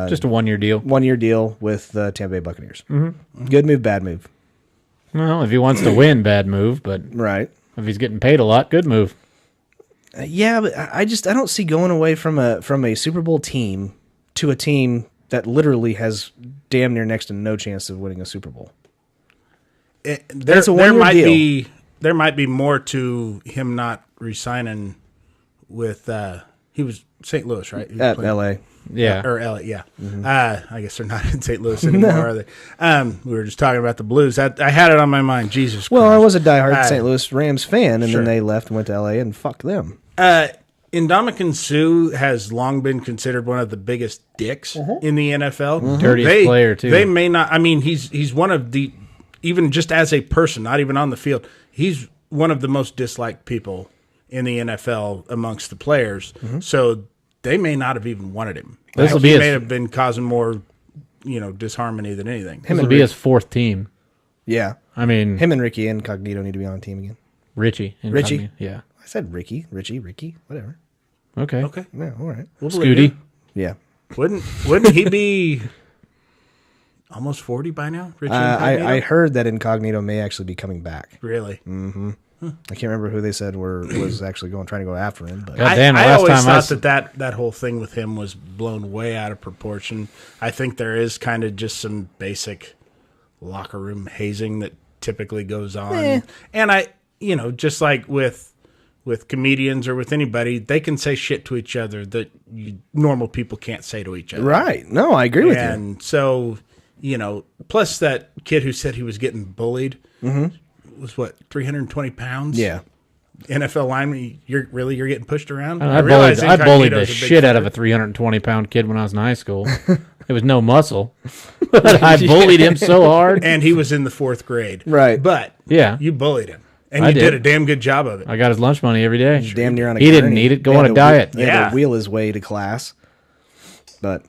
Just a 1-year deal. 1-year deal with the Tampa Bay Buccaneers. Mm-hmm. Good move, bad move. Well, if he wants to win, bad move. But Right. if he's getting paid a lot, good move. Yeah, but I don't see going away from a Super Bowl team to a team that literally has damn near next to no chance of winning a Super Bowl. There a one-year might deal. there might be more to him not re-signing with. He was St. Louis, right? He was At playing- L.A. Yeah. or LA, yeah. I guess they're not in St. Louis anymore, are they? We were just talking about the Blues. I had it on my mind. Jesus Well, I Christ. was a diehard St. Louis Rams fan, and Sure. then they left and went to L.A. and fuck them. Ndamukong Suh has long been considered one of the biggest dicks in the NFL. Dirtiest player, too. They may not. I mean, he's one of the, even just as a person, not even on the field, he's one of the most disliked people in the NFL amongst the players. So they may not have even wanted him. This'll be He his- may have been causing more, disharmony than anything. This will be his 4th team. Yeah. I mean, Him and Ricky Incognito need to be on a team again. Richie. Richie? Incognito. Yeah. I said Ricky, whatever. Okay. Okay, Yeah, all right. we'll believe Scooty. you. Yeah. Wouldn't he be almost 40 by now? Richie Incognito? I heard that Incognito may actually be coming back. Really? I can't remember who they said was actually trying to go after him, but God damn, the I last always time I thought that whole thing with him was blown way out of proportion. I think there is kind of just some basic locker room hazing that typically goes on. And just like with comedians or with anybody, they can say shit to each other that normal people can't say to each other. right. No, I agree with you. And so, plus that kid who said he was getting bullied was what, 320 pounds? Yeah. NFL lineman, you're getting pushed around. I realize bullied the Incognito's a big shit out of a fucker. 320-pound kid when I was in high school. It was no muscle. But I bullied him so hard. And he was in the 4th grade. Right. But Yeah. you bullied him. And I you did did. a damn good job of it. I got his lunch money every day. Damn near on a He didn't gurney. need it. Go He on had a to diet. He had Yeah. to wheel his way to class. But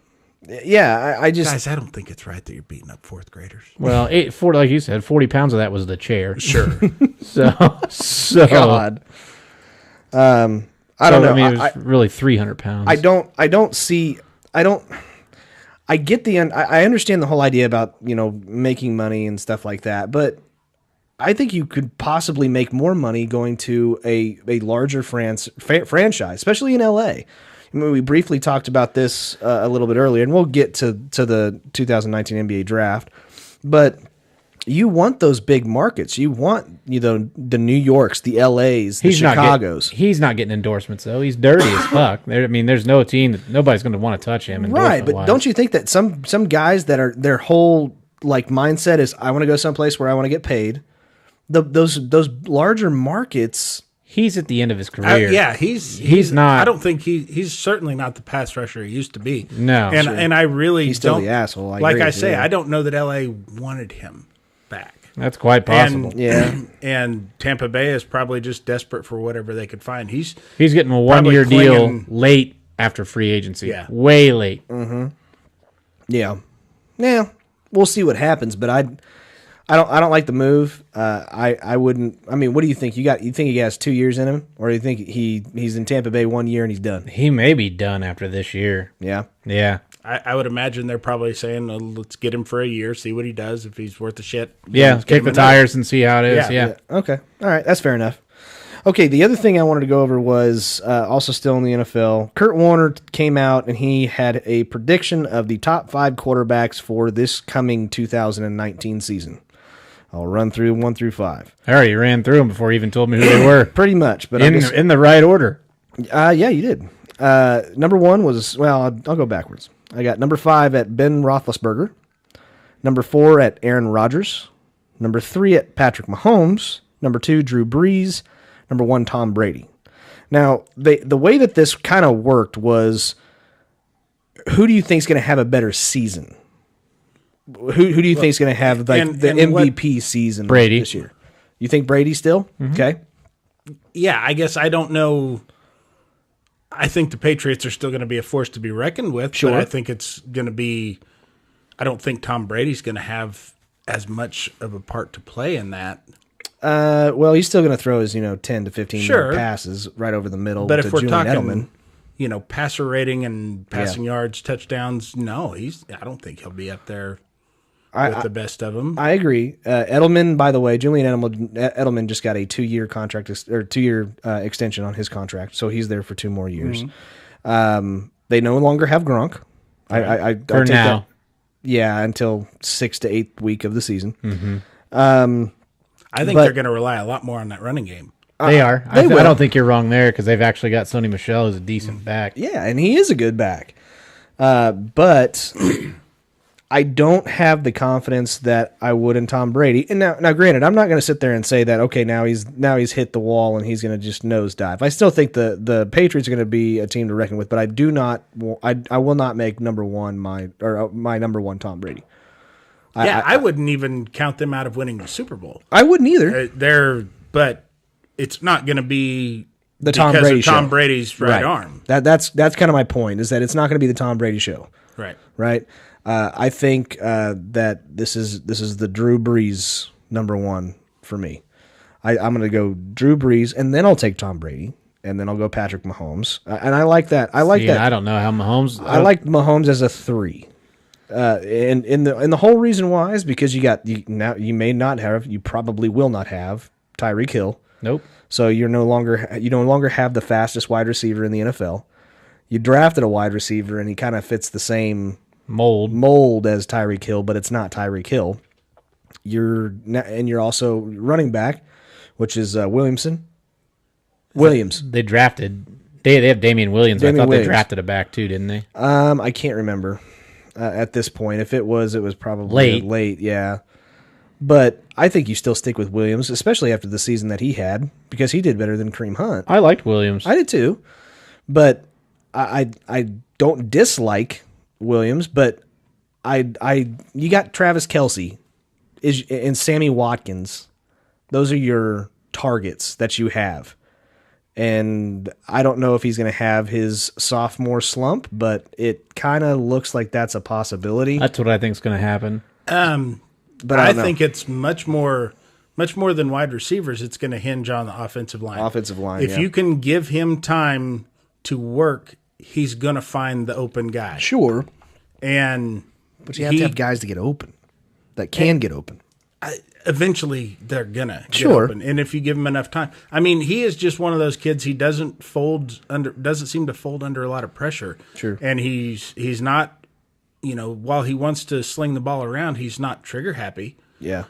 yeah, I just Guys, I don't think it's right that you're beating up 4th graders. Well, 40, like you said, 40 pounds of that was the chair. Sure. So God. I don't know. I mean, it was really 300 pounds. I get I understand the whole idea about, making money and stuff like that, but I think you could possibly make more money going to a larger franchise, especially in LA. I mean, we briefly talked about this a little bit earlier, and we'll get to the 2019 NBA draft, but you want those big markets. You want the New Yorks, the LAs, the Chicagos. He's not getting endorsements though. He's dirty as fuck. There's no team that nobody's going to want to touch him. Right, but don't you think that some guys that are their whole mindset is I want to go someplace where I want to get paid. Those larger markets. He's at the end of his career. He's not. I don't think he's certainly not the pass rusher he used to be. No. and Sure. and I really He's still don't. the asshole. I like agree I with you say, there. I don't know that LA wanted him back. That's quite possible. Yeah. And Tampa Bay is probably just desperate for whatever they could find. He's He's getting a Probably 1-year deal clinging- late after free agency. Yeah. Way late. Yeah. We'll see what happens, but I don't like the move. I wouldn't. I mean, what do you think? You think he has 2 years in him, or do you think he's in Tampa Bay 1 year and he's done? He may be done after this year. Yeah. Yeah. I would imagine they're probably saying, let's get him for a year, see what he does. If he's worth the shit, Yeah. let's get Kick him the another. tires and see how it is. Yeah. Yeah. Okay. All right. That's fair enough. Okay. The other thing I wanted to go over was also still in the NFL. Kurt Warner came out and he had a prediction of the top 5 quarterbacks for this coming 2019 season. I'll run through 1 through 5. I already ran through them before you even told me who they were. Pretty much, but In the right order. yeah, you did. Number 1 was, well, I'll go backwards. I got number 5 at Ben Roethlisberger, number 4 at Aaron Rodgers, number 3 at Patrick Mahomes, number 2 Drew Brees, number 1 Tom Brady. Now, the way that this kind of worked was, who do you think is going to have a better season? Who do you think is going to have the MVP season Brady. this year? You think Brady still? Mm-hmm. Okay. Yeah, I guess I don't know. I think the Patriots are still going to be a force to be reckoned with. Sure. But I think it's going to be. I don't think Tom Brady's going to have as much of a part to play in that. Well, he's still going to throw his 10 to 15 Sure. passes right over the middle. But to if we're Julian talking, Edelman. passer rating and passing yards, touchdowns, no, I don't think he'll be up there with the best of them. I agree. Edelman, by the way, Julian Edelman just got a 2-year contract or 2-year extension on his contract, so he's there for 2 more years. Mm-hmm. They no longer have Gronk. I For now. Yeah, until 6th to 8th week of the season. Mm-hmm. I think they're going to rely a lot more on that running game. They are. They I will. don't think you're wrong there because they've actually got Sony Michel who's a decent back. Yeah, and he is a good back. But I don't have the confidence that I would in Tom Brady. And now, granted, I'm not going to sit there and say that, okay, now he's hit the wall and he's going to just nosedive. I still think the Patriots are going to be a team to reckon with, but I will not make number 1 my number 1 Tom Brady. I wouldn't even count them out of winning the Super Bowl. I wouldn't either. But it's not going to be The Tom because Brady of Tom show. Brady's right arm. That's kind of my point, is that it's not going to be the Tom Brady show. Right. Right. I think that this is the Drew Brees number 1 for me. I'm going to go Drew Brees, and then I'll take Tom Brady, and then I'll go Patrick Mahomes. And I like that. I don't know how Mahomes. I like Mahomes as a 3. And the whole reason why is because you probably will not have Tyreek Hill. Nope. So you no longer have the fastest wide receiver in the NFL. You drafted a wide receiver, and he kind of fits the same mold as Tyreek Hill, but it's not Tyreek Hill. You're also running back, which is Williams. They drafted. They have Damian Williams. I thought Williams. they drafted a back too, didn't they? I can't remember at this point. If it was probably late. Yeah. But I think you still stick with Williams, especially after the season that he had, because he did better than Kareem Hunt. I liked Williams. I did too, but I don't dislike Williams. But you got Travis Kelce and Sammy Watkins. Those are your targets that you have, and I don't know if he's going to have his sophomore slump, but it kind of looks like that's a possibility. That's what I think is going to happen. But I don't know. think it's much more than wide receivers. It's going to hinge on the offensive line. If you can give him time to work, he's going to find the open guy. Sure, but you have to have guys to get open that can get open. Eventually, they're gonna get Sure. open, and if you give him enough time, I mean, he is just one of those kids. He doesn't seem to fold under a lot of pressure. Sure, and he's not. While he wants to sling the ball around, he's not trigger happy. Yeah.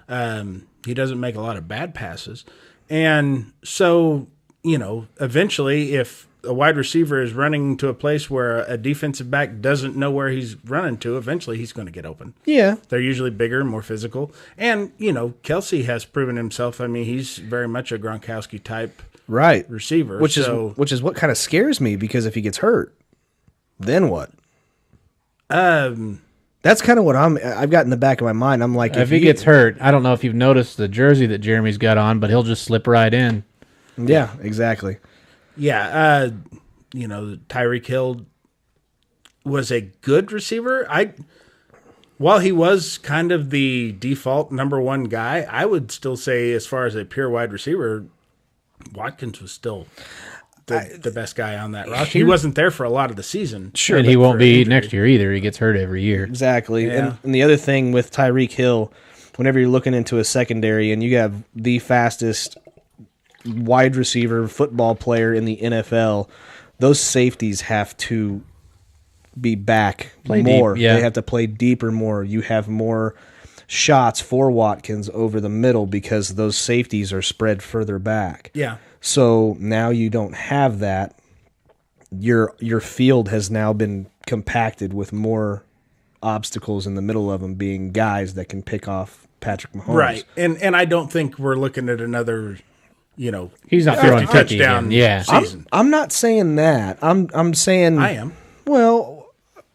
He doesn't make a lot of bad passes. And so, eventually, if a wide receiver is running to a place where a defensive back doesn't know where he's running to, eventually he's going to get open. Yeah. They're usually bigger and more physical. And, Kelce has proven himself. I mean, he's very much a Gronkowski type receiver. Which is what kind of scares me, because if he gets hurt, then what? That's kind of what I've got in the back of my mind. I'm like, if he gets hurt, I don't know if you've noticed the jersey that Jeremy's got on, but he'll just slip right in. Yeah, exactly. Yeah, Tyreek Hill was a good receiver. While he was kind of the default number 1 guy, I would still say, as far as a pure wide receiver, Watkins was still the best guy on that roster. He wasn't there for a lot of the season. Sure, and he won't be next year either. He gets hurt every year. Exactly. Yeah. And the other thing with Tyreek Hill, whenever you're looking into a secondary and you have the fastest wide receiver football player in the NFL, those safeties have to be back play more. Deep, yeah. They have to play deeper more. You have more shots for Watkins over the middle because those safeties are spread further back. Yeah. So now you don't have that. Your field has now been compacted with more obstacles in the middle of them being guys that can pick off Patrick Mahomes. Right. And I don't think we're looking at another, He's not 50 throwing picky touchdown again. Yeah. season. I'm not saying that. I'm saying I am. Well,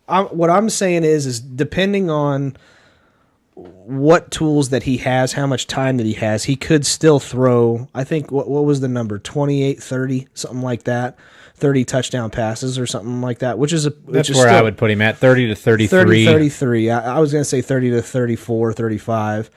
what I'm saying is depending on what tools that he has, how much time that he has, he could still throw, I think, what was the number? 28, 30, something like that. 30 touchdown passes or something like that, That's where I would put him at, 30 to 33. 33. I was going to say 30 to 34, 35.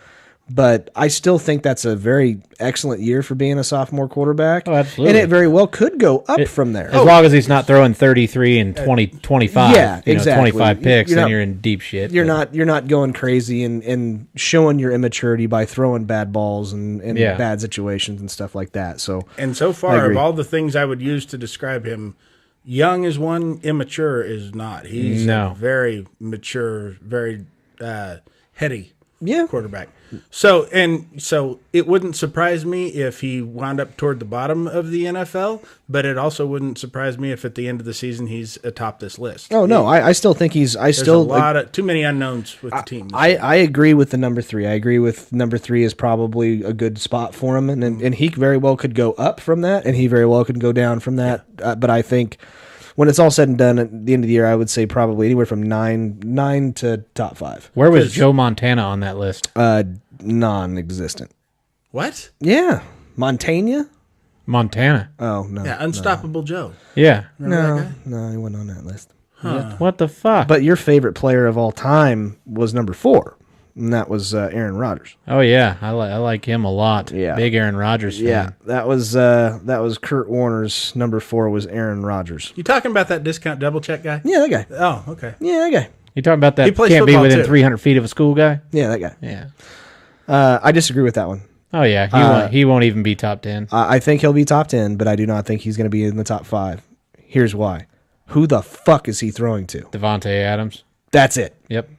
But I still think that's a very excellent year for being a sophomore quarterback. Oh, absolutely. And it very well could go up from there. As long as he's not throwing 33 and 25. Yeah, exactly. 25 picks, You're then not- you're in deep shit. You're not going crazy and showing your immaturity by throwing bad balls and Yeah. bad situations and stuff like that. So And so I far, agree. of all the things I would use to describe him, young is one, immature is not. He's No. a very mature, very heady yeah, quarterback. So it wouldn't surprise me if he wound up toward the bottom of the NFL, but it also wouldn't surprise me if at the end of the season he's atop this list. oh no, I still think There's a lot of too many unknowns with the team. I agree with the number 3. I agree with number 3 is probably a good spot for him, and he very well could go up from that, and he very well could go down from that. But I think when it's all said and done at the end of the year, I would say probably anywhere from nine to top 5. Where was Joe Montana on that list? Non-existent. What? Yeah, Montana. Montana. Oh no, Yeah, Unstoppable Joe. Yeah. Remember that guy? no, he wasn't on that list. What the fuck? But your favorite player of all time was number 4, and that was Aaron Rodgers. Oh, yeah. I like him a lot. Yeah. Big Aaron Rodgers fan. Yeah, that was Kurt Warner's number 4 was Aaron Rodgers. You talking about that discount double check guy? Yeah, that guy. Oh, okay. Yeah, that guy. You talking about He that plays can't be football, within too. 300 feet of a school guy? Yeah, that guy. Yeah. I disagree with that one. Oh, yeah. He won't even be top 10. I think he'll be top 10, but I do not think he's going to be in the top 5. Here's why. Who the fuck is he throwing to? Devontae Adams. That's it. Yep.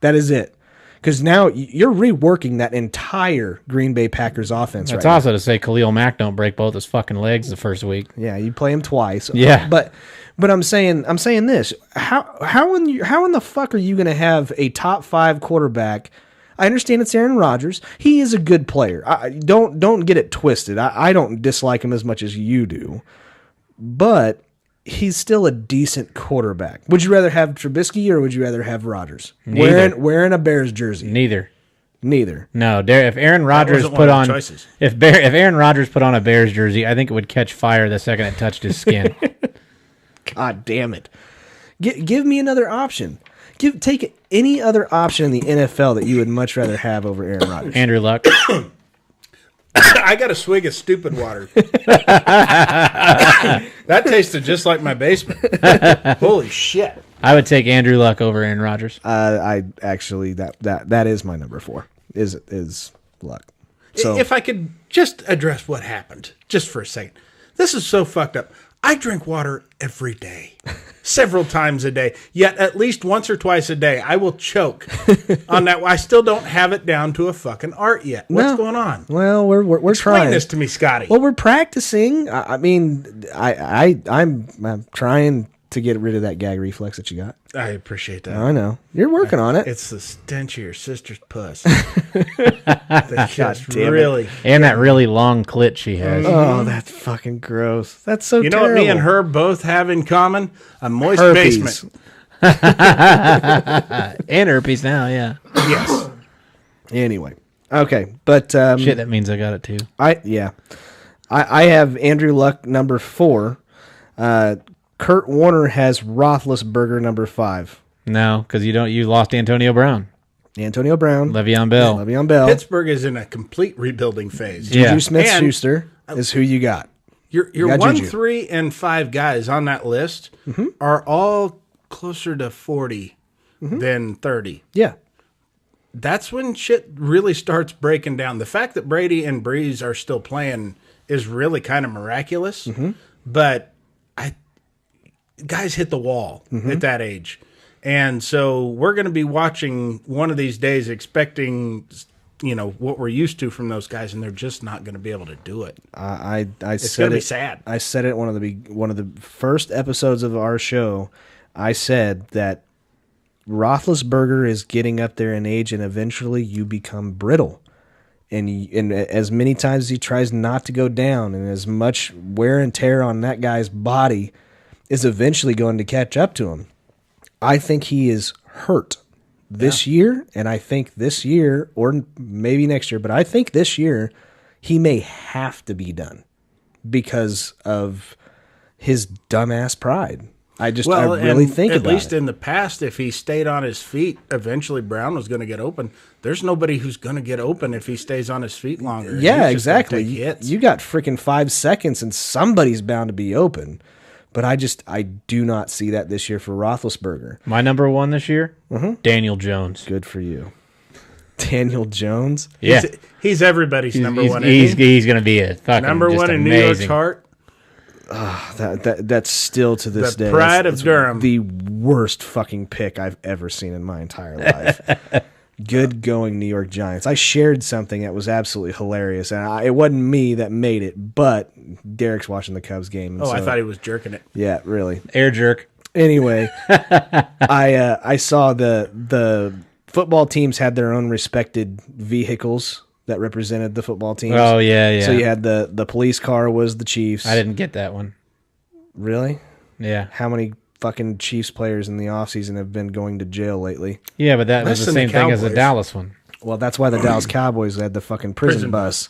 That is it. Because now you're reworking that entire Green Bay Packers offense. That's right also to say Khalil Mack don't break both his fucking legs the first week. now. Yeah, you play him twice. Yeah. but I'm saying this. How in the fuck are you going to have a top 5 quarterback? I understand it's Aaron Rodgers. He is a good player. Don't get it twisted. I don't dislike him as much as you do, but he's still a decent quarterback. Would you rather have Trubisky or would you rather have Rodgers? Neither. Wearing a Bears jersey. Neither. Neither. No, if Aaron Rodgers wasn't put one of on the choices. if Aaron Rodgers put on a Bears jersey, I think it would catch fire the second it touched his skin. God damn it. Give me another option. Take any other option in the NFL that you would much rather have over Aaron Rodgers. Andrew Luck. I got a swig of stupid water. That tasted just like my basement. Holy shit. I would take Andrew Luck over Aaron Rodgers. I actually that is my number 4. Is Luck. So If I could just address what happened, just for a second. This is so fucked up. I drink water every day, several times a day, yet at least once or twice a day, I will choke on that. I still don't have it down to a fucking art yet. What's No. going on? well, we're Explain trying this to me, Scotty. Well, we're practicing. I mean, I'm trying to get rid of that gag reflex that you got. I appreciate that. I know you're working on it. It's the stench of your sister's puss. That just damn it. really. And that really long clit she has. Oh, that's fucking gross. That's so. You know terrible. what me and her both have in common? A moist Herpes. basement. And herpes now, yeah. Yes. Anyway, okay, but Shit, that means I got it too. I have Andrew Luck number 4. Kurt Warner has Roethlisberger number 5. No, because you lost Antonio Brown. Antonio Brown, Le'Veon Bell. Le'Veon Bell, Pittsburgh is in a complete rebuilding phase. Yeah. Juju Smith-Schuster And- is who you got. Your got 1, Juju. 3, and 5 guys on that list are all closer to 40 than 30. Yeah, That's when shit really starts breaking down. The fact that Brady and Breeze are still playing is really kind of miraculous. But guys hit the wall at that age. And so we're going to be watching one of these days expecting, what we're used to from those guys, and they're just not going to be able to do it. It's going to be sad. I said it one of the first episodes of our show. I said that Roethlisberger is getting up there in age, and eventually you become brittle. And as many times as he tries not to go down, and as much wear and tear on that guy's body is eventually going to catch up to him. I think he is hurt this year, and I think this year, or maybe next year, but I think this year he may have to be done because of his dumbass pride. I really think about it. At least in the past, if he stayed on his feet, eventually Brown was going to get open. There's nobody who's going to get open if he stays on his feet longer. Yeah, exactly. You got freaking 5 seconds, and somebody's bound to be open. But I do not see that this year for Roethlisberger. My number one this year, Daniel Jones. Good for you. Daniel Jones? Yeah. He's everybody's number one. He's going to be a fucking number one in amazing. New York's heart. That's still to this day. The pride of Durham. The worst fucking pick I've ever seen in my entire life. Good going, New York Giants. I shared something that was absolutely hilarious, and it wasn't me that made it, but Derek's watching the Cubs game. I thought he was jerking it. Yeah, really. Air jerk. Anyway, I saw the football teams had their own respected vehicles that represented the football teams. Oh, yeah. So you had the police car was the Chiefs. I didn't get that one. Really? Yeah. How many fucking Chiefs players in the offseason have been going to jail lately? Yeah, but that was the same thing as the Dallas one. Well, that's why the Dallas Cowboys had the fucking prison bus.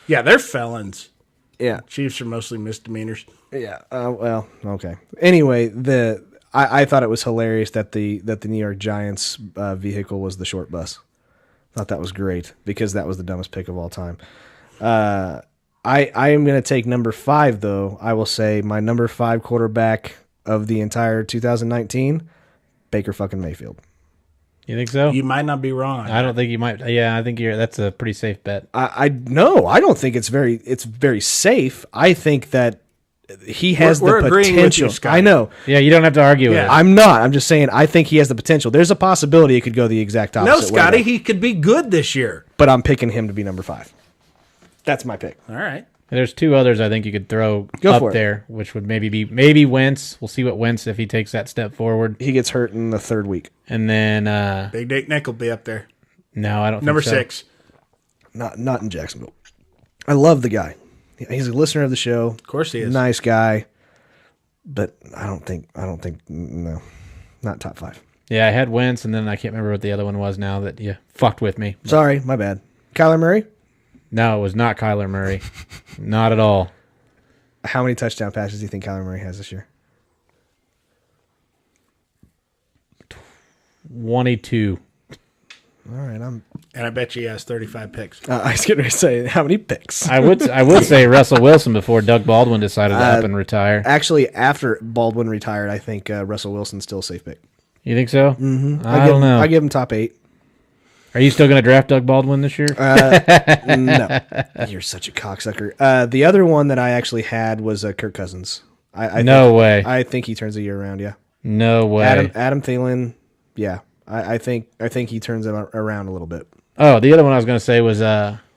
Yeah, they're felons. Yeah. Chiefs are mostly misdemeanors. Yeah. Well, okay. Anyway, I thought it was hilarious that the New York Giants vehicle was the short bus. Thought that was great because that was the dumbest pick of all time. I am going to take number 5, though. I will say my number 5 quarterback of the entire 2019, Baker fucking Mayfield. You think so? You might not be wrong. I don't think you might. Yeah, I think that's a pretty safe bet. I don't think it's very safe. I think that he has We're the agreeing with you, potential. Scotty. I know. Yeah, you don't have to argue with it. I'm not. I'm just saying I think he has the potential. There's a possibility it could go the exact opposite No, way, Scotty, though. he could be good this year. But I'm picking him to be number 5. That's my pick. All right. There's 2 others I think you could throw Go up for it. there, which would maybe Wentz. We'll see what Wentz if he takes that step forward. He gets hurt in the 3rd week. And then Big Dick Nick will be up there. no, I don't Number think so. 6. Not in Jacksonville. I love the guy. He's a listener of the show. Of course he is. Nice guy. But I don't think no. Not top 5. Yeah, I had Wentz, and then I can't remember what the other one was now that you fucked with me. Sorry, my bad. Kyler Murray? No, it was not Kyler Murray. Not at all. How many touchdown passes do you think Kyler Murray has this year? 22. All right, And I bet you he has 35 picks. I was going to say, how many picks? I would say Russell Wilson before Doug Baldwin decided to up and retire. Actually, after Baldwin retired, I think Russell Wilson's still a safe pick. You think so? Mm-hmm. I give don't him, know. I give him top 8. Are you still going to draft Doug Baldwin this year? No. You're such a cocksucker. The other one that I actually had was Kirk Cousins. No way. I think he turns a year around, yeah. No way. Adam Thielen, yeah. I think he turns it around a little bit. Oh, the other one I was going to say was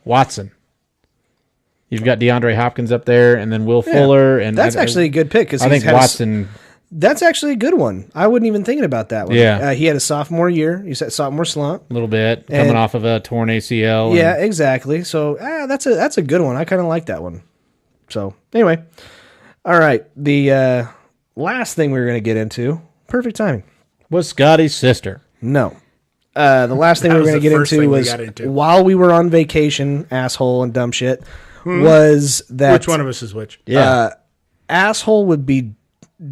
Watson. You've got DeAndre Hopkins up there, and then Will Fuller, and that's actually a good pick because I think Watson. That's actually a good one. I wasn't even thinking about that one. Yeah. He had a sophomore year. You said sophomore slump. A little bit coming off of a torn ACL. Yeah, exactly. So that's a good one. I kind of like that one. So anyway, all right. The last thing we were going to get into, perfect timing. Was Scotty's sister. No. The last thing we were going to get into was while we were on vacation, asshole and dumb shit, was that... Which one of us is which? Yeah. Asshole would be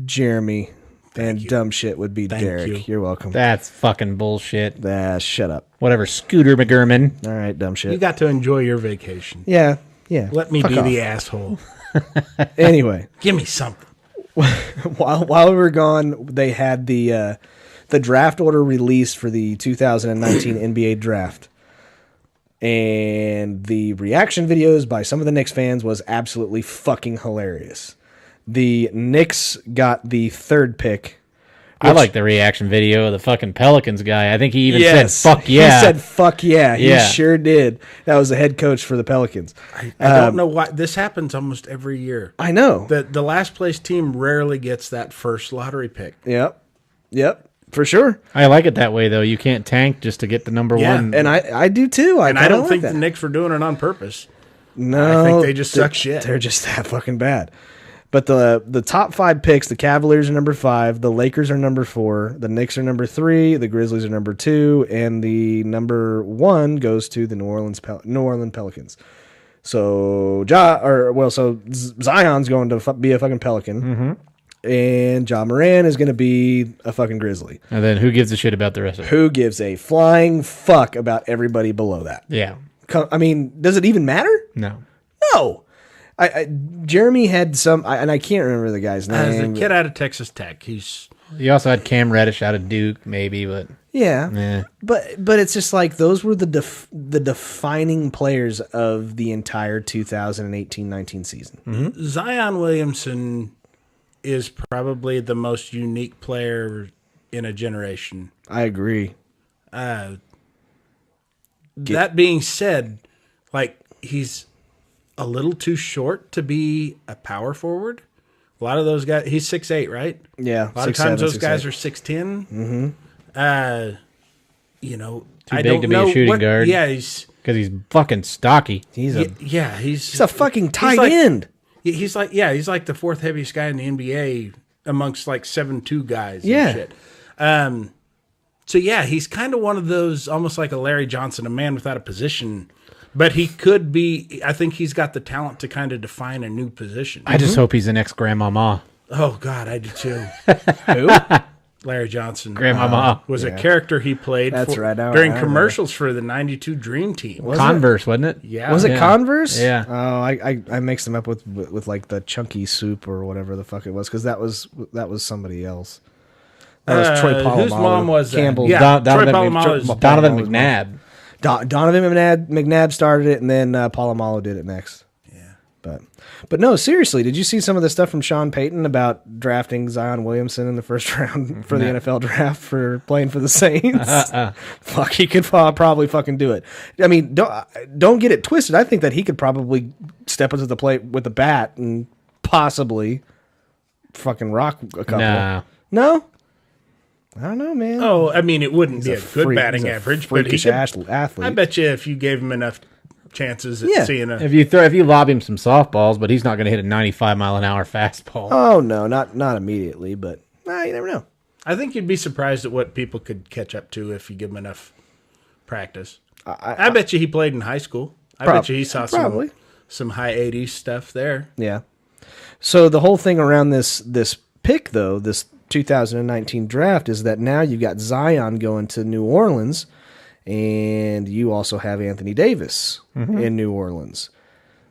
Jeremy, and dumb shit would be Derek. You're welcome. That's fucking bullshit. Shut up. Whatever, Scooter McGurman. All right, dumb shit. You got to enjoy your vacation. Yeah. Let me Fuck be off. the asshole. Anyway, Give me something. while we were gone, they had the draft order released for the 2019 NBA draft. And the reaction videos by some of the Knicks fans was absolutely fucking hilarious. The Knicks got the 3rd pick. I like the reaction video of the fucking Pelicans guy. I think he even said, fuck yeah. He said, fuck yeah. He Yeah. sure did. That was the head coach for the Pelicans. I don't know why. This happens almost every year. I know. The last place team rarely gets that first lottery pick. Yep. For sure. I like it that way, though. You can't tank just to get the number Yeah, one. And I do too. And I don't like think that. the Knicks were doing it on purpose. No. I think they just suck shit. They're just that fucking bad. But the top 5 picks, the Cavaliers are number 5, the Lakers are number 4, the Knicks are number 3, the Grizzlies are number 2, and the number 1 goes to the New Orleans Pelicans. So Zion's going to be a fucking Pelican, and Ja Morant is going to be a fucking Grizzly. And then who gives a shit about the rest of it? Who gives a flying fuck about everybody below that? Yeah. I mean, does it even matter? No. No. Jeremy had some, and I can't remember the guy's As name. a kid out of Texas Tech, he's You also had Cam Reddish out of Duke, maybe, but Yeah, but it's just like those were the defining players of the entire 2018-19 season. Zion Williamson is probably the most unique player in a generation. I agree. That being said, like he's a little too short to be a power forward. A lot of those guys, he's 6'8", right? Yeah, A lot of times those guys are 6'10". Mm-hmm. You know, Too big to be a shooting guard. Yeah, he's because he's fucking stocky. He's he's a fucking tight like- end. He's like the fourth heaviest guy in the NBA amongst like 7'2" guys. Yeah. And shit. So yeah, he's kind of one of those, almost like a Larry Johnson, a man without a position. But he could be. I think he's got the talent to kind of define a new position. I just hope he's the next Grandmama. Oh God, I do too. Who? Larry Johnson Grandmama. was a character he played That's right, I during remember. commercials for the '92 Dream Team. Converse, wasn't it? Yeah, Was it Yeah. Converse? Yeah. Oh, I mixed them up with like the chunky soup or whatever the fuck it was, because that was somebody else. That was Troy Polamalu. Whose mom was that? Campbell? Yeah, Donovan, Troy Polamalu's Donovan was McNabb. Donovan McNabb started it, and then Polamalu did it next. Yeah. But no, seriously, did you see some of the stuff from Sean Payton about drafting Zion Williamson in the first round for the NFL draft for playing for the Saints? Fuck, he could probably fucking do it. I mean, don't get it twisted. I think that he could probably step into the plate with a bat and possibly fucking rock a couple. Nah. No? I don't know, man. Oh, I mean, it wouldn't be a good Freak- batting he's a average, but he freakish could, athlete. I bet you if you gave him enough chances at Yeah. seeing a If you lob him some softballs, but he's not going to hit a 95-mile-an-hour fastball. Oh no, not immediately, but you never know. I think you'd be surprised at what people could catch up to if you give him enough practice. I bet you he played in high school. I bet you he saw probably. some high 80s stuff there. Yeah. So the whole thing around this pick, though, this 2019 draft, is that now you've got Zion going to New Orleans, and you also have Anthony Davis in New Orleans.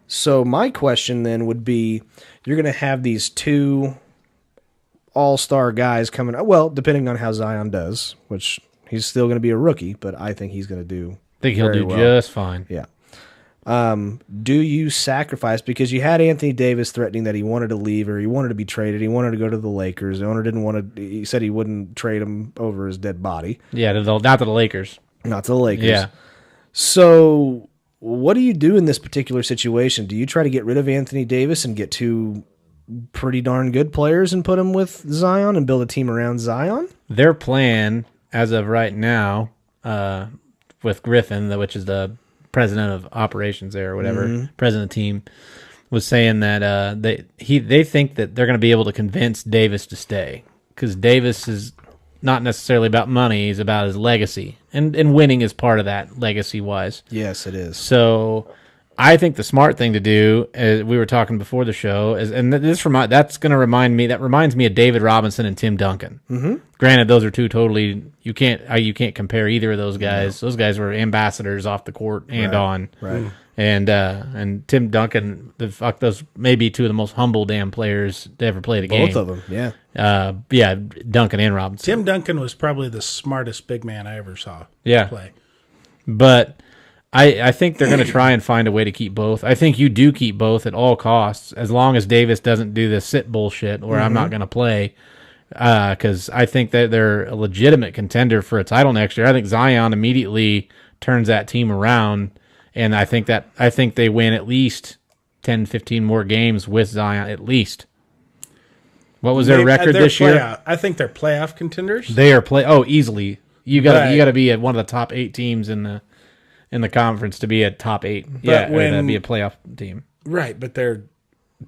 So my question then would be, you're going to have these two all-star guys coming. Well, depending on how Zion does, which he's still going to be a rookie, but I think he's going to do. I think he'll very do well. just fine. Yeah. Do you sacrifice, because you had Anthony Davis threatening that he wanted to leave or he wanted to be traded, he wanted to go to the Lakers. The owner didn't want to. He said he wouldn't trade him over his dead body, Yeah, not to the Lakers. not to the Lakers. Yeah. So what do you do in this particular situation? Do you try to get rid of Anthony Davis and get two pretty darn good players and put them with Zion and build a team around Zion? Their plan, as of right now, with Griffin, which is the president of operations there or whatever, president of the team, was saying that they think that they're going to be able to convince Davis to stay, because Davis is not necessarily about money; he's about his legacy, and winning is part of that legacy-wise. Yes, it is. So I think the smart thing to do, as we were talking before the show, is, and that reminds me of David Robinson and Tim Duncan. Mm-hmm. Granted, those are two totally you can't compare either of those guys. No. Those guys were ambassadors off the court and on. Right. And Tim Duncan, those may be two of the most humble damn players to ever play the game. Both of them, yeah. Yeah, Duncan and Robinson. Tim Duncan was probably the smartest big man I ever saw play. But I think they're going to try and find a way to keep both. I think you do keep both at all costs, as long as Davis doesn't do this sit bullshit where I'm not going to play. because I think that they're a legitimate contender for a title next year. I think Zion immediately turns that team around, and I think they win at least 10, 15 more games with Zion at least. What was their record this year? I think they're playoff contenders. They are easily. You got to be at one of the top 8 teams in the conference to be a top 8. To be a playoff team. Right, but they're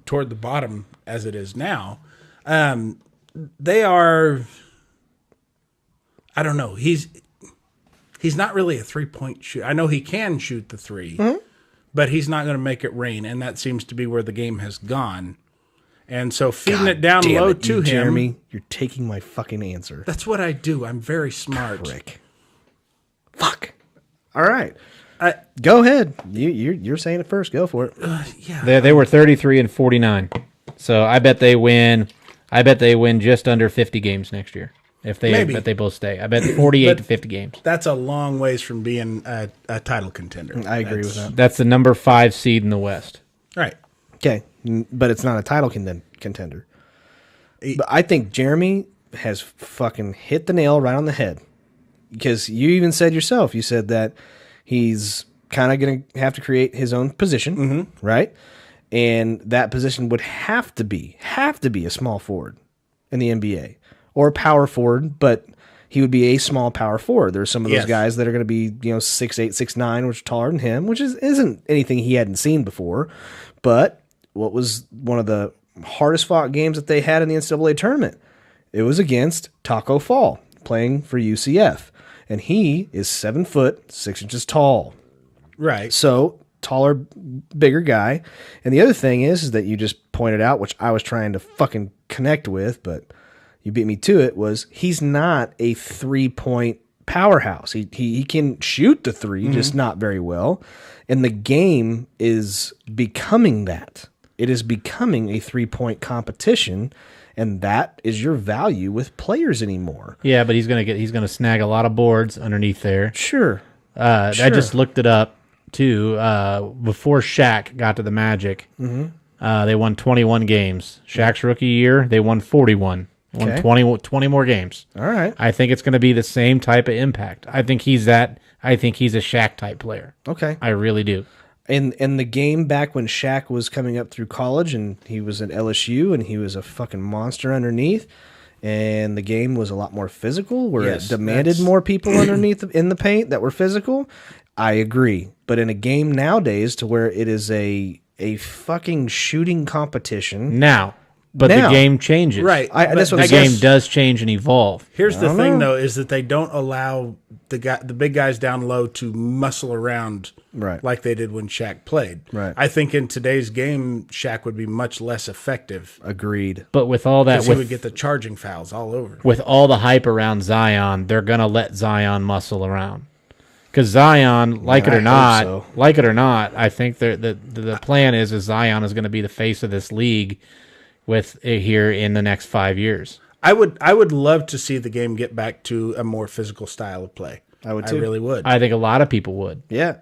toward the bottom as it is now. They are. I don't know. He's not really a 3-point shooter. I know he can shoot the 3, but he's not going to make it rain, and that seems to be where the game has gone. And so feeding it down low to him. Jeremy, you're taking my fucking answer. That's what I do. I'm very smart. Prick. Fuck. All right. Go ahead. You're saying it first. Go for it. Yeah. They were 33-49. So I bet they win. I bet they win just under 50 games next year. If they bet they both stay. I bet 48 to 50 games. That's a long ways from being a title contender. I agree with that. That's the number 5 seed in the West. Right. Okay, but it's not a title contender. But I think Jeremy has fucking hit the nail right on the head. Because you even said yourself, you said that he's kind of going to have to create his own position, right? And that position would have to be a small forward in the NBA. Or a power forward, but he would be a small power forward. There's some of those guys that are going to be, 6'8", 6'9", which are taller than him, which isn't anything he hadn't seen before. But what was one of the hardest fought games that they had in the NCAA tournament? It was against Taco Fall, playing for UCF. And he is 7 foot, 6 inches tall. Right. So, taller, bigger guy. And the other thing is that you just pointed out, which I was trying to fucking connect with, but you beat me to it, was he's not a 3-point powerhouse. He can shoot the 3, just not very well. And the game is becoming that. It is becoming a 3-point competition, and that is your value with players anymore. Yeah, but he's gonna snag a lot of boards underneath there. Sure. I just looked it up too. Before Shaq got to the Magic, they won 21 games. Shaq's rookie year, they won 41. Won 20 more games. All right. I think it's going to be the same type of impact. I think he's a Shaq type player. Okay. I really do. In the game back when Shaq was coming up through college and he was at LSU and he was a fucking monster underneath, and the game was a lot more physical where it demanded more people underneath in the paint that were physical, I agree. But in a game nowadays to where it is a fucking shooting competition. But the game changes. Right. The game does change and evolve. Here's the thing, though, is that they don't allow the big guys down low to muscle around like they did when Shaq played. Right. I think in today's game, Shaq would be much less effective. Agreed. But with all that, he would get the charging fouls all over. With all the hype around Zion, they're going to let Zion muscle around. Because Zion, like it or not, I think the plan is Zion is going to be the face of this league with here in the next 5 years. I would love to see the game get back to a more physical style of play. I would too. I really would. I think a lot of people would. Yeah.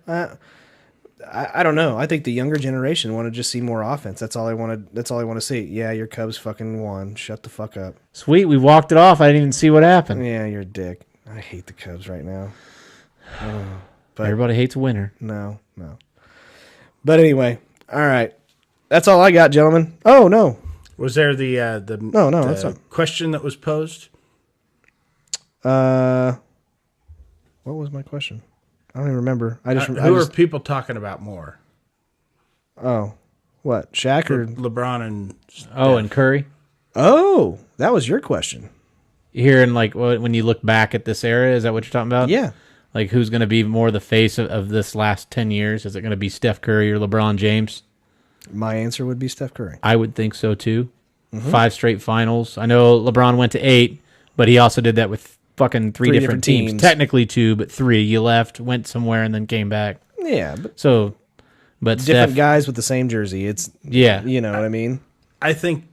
I don't know. I think the younger generation want to just see more offense. That's all I want to see. Yeah, your Cubs fucking won. Shut the fuck up. Sweet, we walked it off. I didn't even see what happened. Yeah, you're a dick. I hate the Cubs right now. But everybody hates a winner. No. But anyway, all right. That's all I got, gentlemen. Oh, no. Was there the that's not question that was posed? What was my question? I don't even remember. Who are people talking about more? Oh, what? Shaq or LeBron and Steph? And Curry. Oh, that was your question. Here in when you look back at this era, is that what you're talking about? Yeah. Like who's going to be more the face of this last 10 years? Is it going to be Steph Curry or LeBron James? My answer would be Steph Curry. I would think so too. 5 straight finals. I know LeBron went to 8, but he also did that with fucking three different teams. Technically 2, but 3. You left, went somewhere, and then came back. Yeah, but different Steph, guys with the same jersey. It's you know what I mean. I think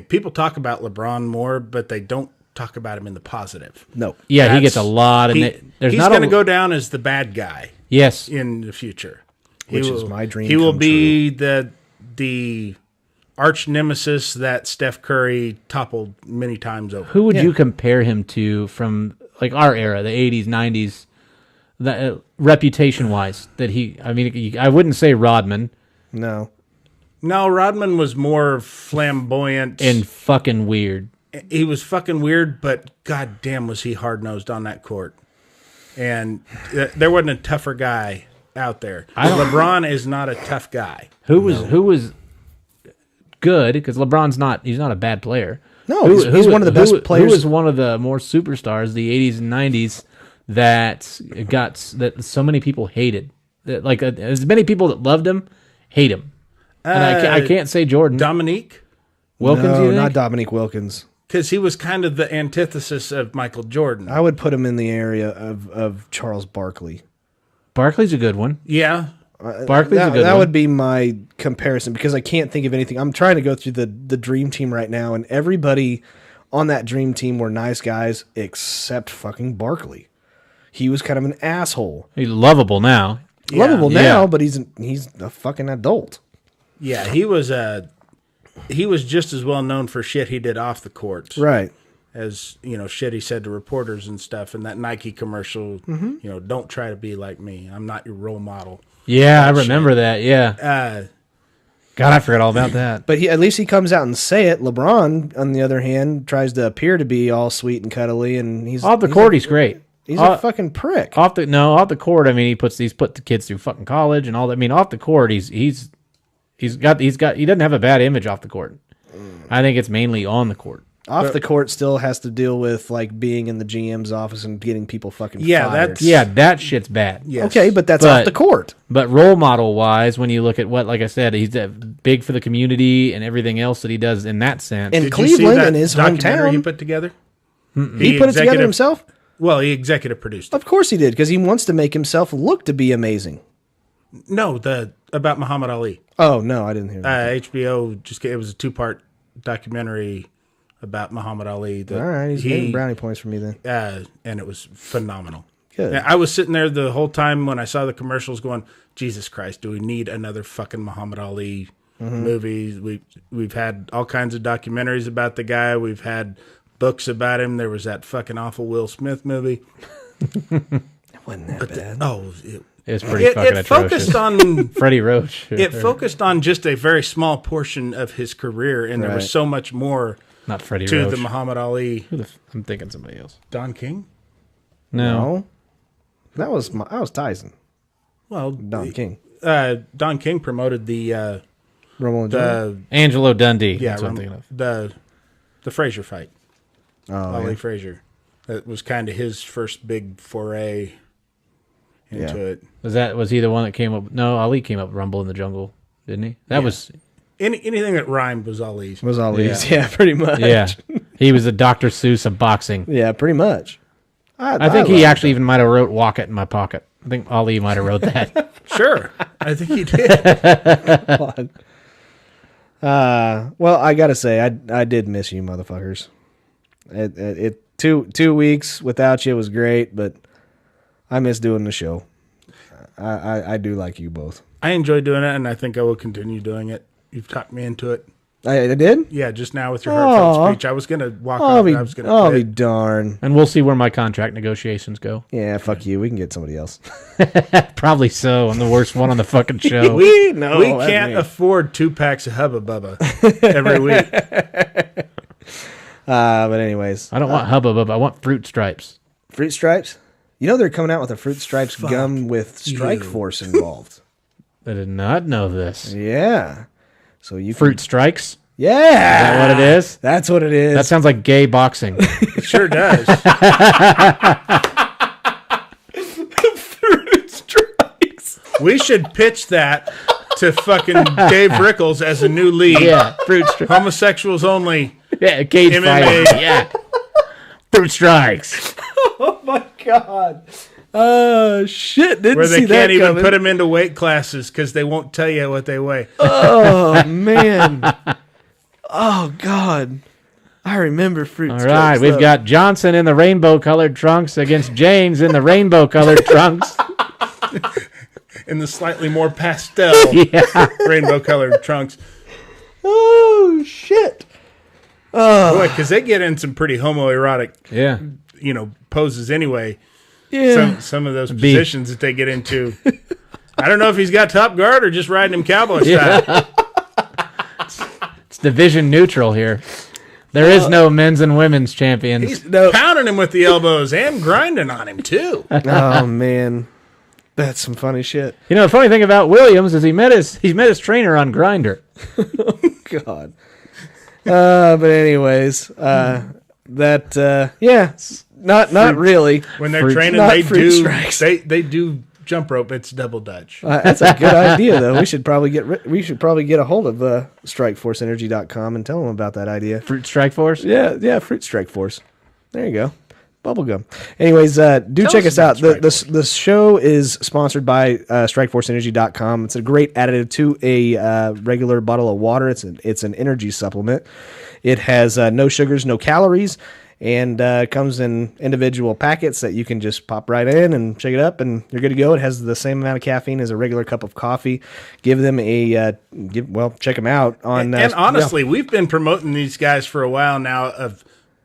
people talk about LeBron more, but they don't talk about him in the positive. No. Yeah, he gets a lot of. He's going to go down as the bad guy. Yes, in the future. Which is my dream. He will be the arch nemesis that Steph Curry toppled many times over. Who would you compare him to from like our era, the 80s, 90s, that reputation wise? I wouldn't say Rodman No. No, Rodman was more flamboyant. and fucking weird. He was fucking weird, but goddamn was he hard-nosed on that court. And there wasn't a tougher guy out there. LeBron is not a tough guy. Who was good? Because he's not a bad player. No, he's one of the best players. Who was one of the more superstars, the 80s and 90s, that so many people hated? Like as many people that loved him, hate him. And I can't say Jordan. Dominique? Wilkins, no, you think? not Dominique Wilkins. Because he was kind of the antithesis of Michael Jordan. I would put him in the area of Charles Barkley. Barkley's a good one. Yeah. Barkley's a good one. That would be my comparison because I can't think of anything. I'm trying to go through the dream team right now, and everybody on that dream team were nice guys except fucking Barkley. He was kind of an asshole. He's lovable now. Lovable now, Yeah. but he's a fucking adult. Yeah, he was just as well known for shit he did off the court. Right. As, shit he said to reporters and stuff. And that Nike commercial, don't try to be like me. I'm not your role model. Yeah, I remember that. Yeah. God, I forgot all about that. But at least he comes out and say it. LeBron, on the other hand, tries to appear to be all sweet and cuddly, and he's Off the court, he's great. He's a fucking prick. Off the court. I mean, he's put the kids through fucking college and all that. I mean, off the court, he doesn't have a bad image off the court. I think it's mainly on the court. Off the court still has to deal with like being in the GM's office and getting people fucking fired. That shit's bad. Yes. Okay, but that's off the court. But role model wise, when you look at like I said, he's big for the community and everything else that he does in that sense. In Did Cleveland, you see that in his documentary hometown, he put together? he put it together himself. Well, he executive produced it. Of course he did, because he wants to make himself look to be amazing. No, about Muhammad Ali. Oh no, I didn't hear that. HBO it was a 2-part documentary about Muhammad Ali. All right, he's getting brownie points from me then. And it was phenomenal. Good. And I was sitting there the whole time when I saw the commercials going, Jesus Christ, do we need another fucking Muhammad Ali movie? We've had all kinds of documentaries about the guy. We've had books about him. There was that fucking awful Will Smith movie. It wasn't that bad. It was pretty fucking it atrocious. focused on Freddie Roach. it focused on just a very small portion of his career, and there was Right. so much more Not Freddie to Roach. the Muhammad Ali. I'm thinking somebody else. Don King? No. That was Tyson. Well, Don King. Don King promoted the Romulo Jones. Angelo Dundee. yeah That's what I'm thinking of. the Frazier fight. Oh, Ali yeah. Frazier. That was kind of his first big foray into it. Was he the one that came up? No, Ali came up with Rumble in the Jungle, didn't he? That was Anything that rhymed was Ali's. Was all these. Yeah, pretty much. yeah. He was the Dr. Seuss of boxing. Yeah, pretty much. I think he actually even might have wrote "Walk It in My Pocket." I think Ali might have wrote that. Sure, I think he did. Well, I gotta say, I did miss you, motherfuckers. It 2 weeks without you was great, but I miss doing the show. I do like you both. I enjoy doing it, and I think I will continue doing it. You've talked me into it. I did. Yeah, just now with your heartfelt speech, I was gonna walk off and I was gonna I'll quit. be darn. And we'll see where my contract negotiations go. Yeah, fuck you. We can get somebody else. Probably so. I'm the worst one on the fucking show. We No, that's can't me. afford 2 packs of Hubba Bubba every week. But anyways, I don't want Hubba Bubba. I want Fruit Stripes. Fruit Stripes. You know they're coming out with a Fruit Stripes gum with Strike Force involved. I did not know this. Yeah. So you Fruit Strikes? Yeah. Is that what it is? That's what it is. That sounds like gay boxing. It sure does. Fruit Stripes. We should pitch that to fucking Dave Rickles as a new league. Yeah, Fruit Strikes. Homosexuals only. Yeah, cage MMA. fighting. Yeah. Fruit Strikes. Oh my god. Oh shit! Didn't Where they see can't that even coming. put them into weight classes because they won't tell you what they weigh. Oh man. Oh god. I remember Fruit All Stripes. right, we've though. got Johnson in the rainbow-colored trunks against James in the rainbow-colored trunks. In the slightly more pastel Yeah. rainbow colored trunks. Oh Oh shit! Boy, because they get in some pretty homoerotic, Yeah. poses anyway. Yeah. Some of those positions that they get into. I don't know if he's got top guard or just riding him cowboy style. It's division neutral here. There is no men's and women's champions. He's pounding him with the elbows and grinding on him too. Oh man, that's some funny shit. The funny thing about Williams is he met his trainer on Grindr. God. But anyways, not really. When they're Fruit- training, not they fruit do strikes. they do jump rope. It's double Dutch. That's a good idea, though. We should probably get a hold of StrikeForceEnergy.com and tell them about that idea. Fruit Strike Force? Yeah, Fruit Strike Force. There you go. Bubblegum. Anyways, do Tell check us us out. about The show is sponsored by StrikeForceEnergy.com. It's a great additive to a regular bottle of water. It's an energy supplement. It has no sugars, no calories, and comes in individual packets that you can just pop right in and shake it up, and you're good to go. It has the same amount of caffeine as a regular cup of coffee. Give them check them out on. And honestly, we've been promoting these guys for a while now of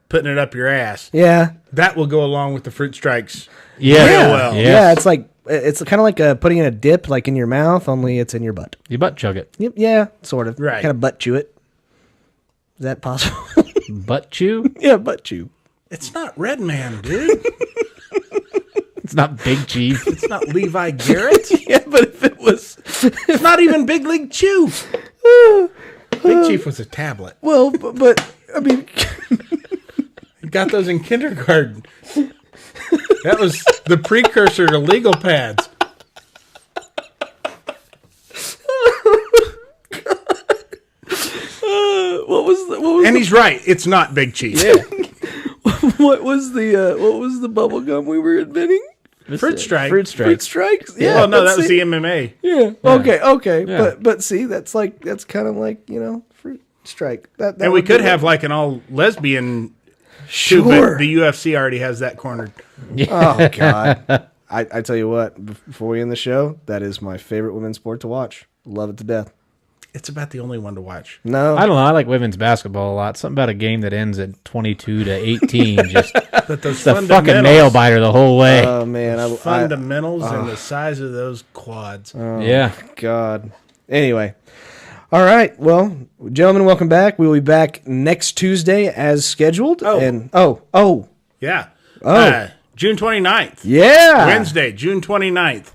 putting it up your ass. yeah. That will go along with the fruit strikes. Yeah. Real well. Yeah. Yeah, it's kind of like putting in a dip, like in your mouth, only it's in your butt. You butt chug it. Yep, yeah, sort of. Right. Kind of butt chew it. Is that possible? Butt chew? Yeah, butt chew. It's not Red Man, dude. It's not Big Chief. It's not Levi Garrett. Yeah, but if it was, It's not even Big League Chew. Big Chief was a tablet. well, but I mean, You got those in kindergarten. That was the precursor to legal pads. what was And he's right. It's not Big Chief. what was the bubble gum we were inventing? Fruit Strike. Fruit Strike. Fruit strikes. Yeah. Well, no, but that was see- the MMA. Yeah. Okay. Yeah. But see, that's kind of like fruit strike. That And we would could be have like an all lesbian sure. but the UFC already has that cornered. Oh God. I tell you what, before we end the show, that is my favorite women's sport to watch. Love it to death. It's about the only one to watch. No, I don't know. I like women's basketball a lot. Something about a game that ends at 22 to 18. Just But those the fucking nail biter the whole way. oh man, fundamentals and the size of those quads. Yeah. God. Anyway. All right. Well, gentlemen, welcome back. We'll be back next Tuesday as scheduled. Oh. And Yeah. Oh. June 29th. yeah. Wednesday, June 29th.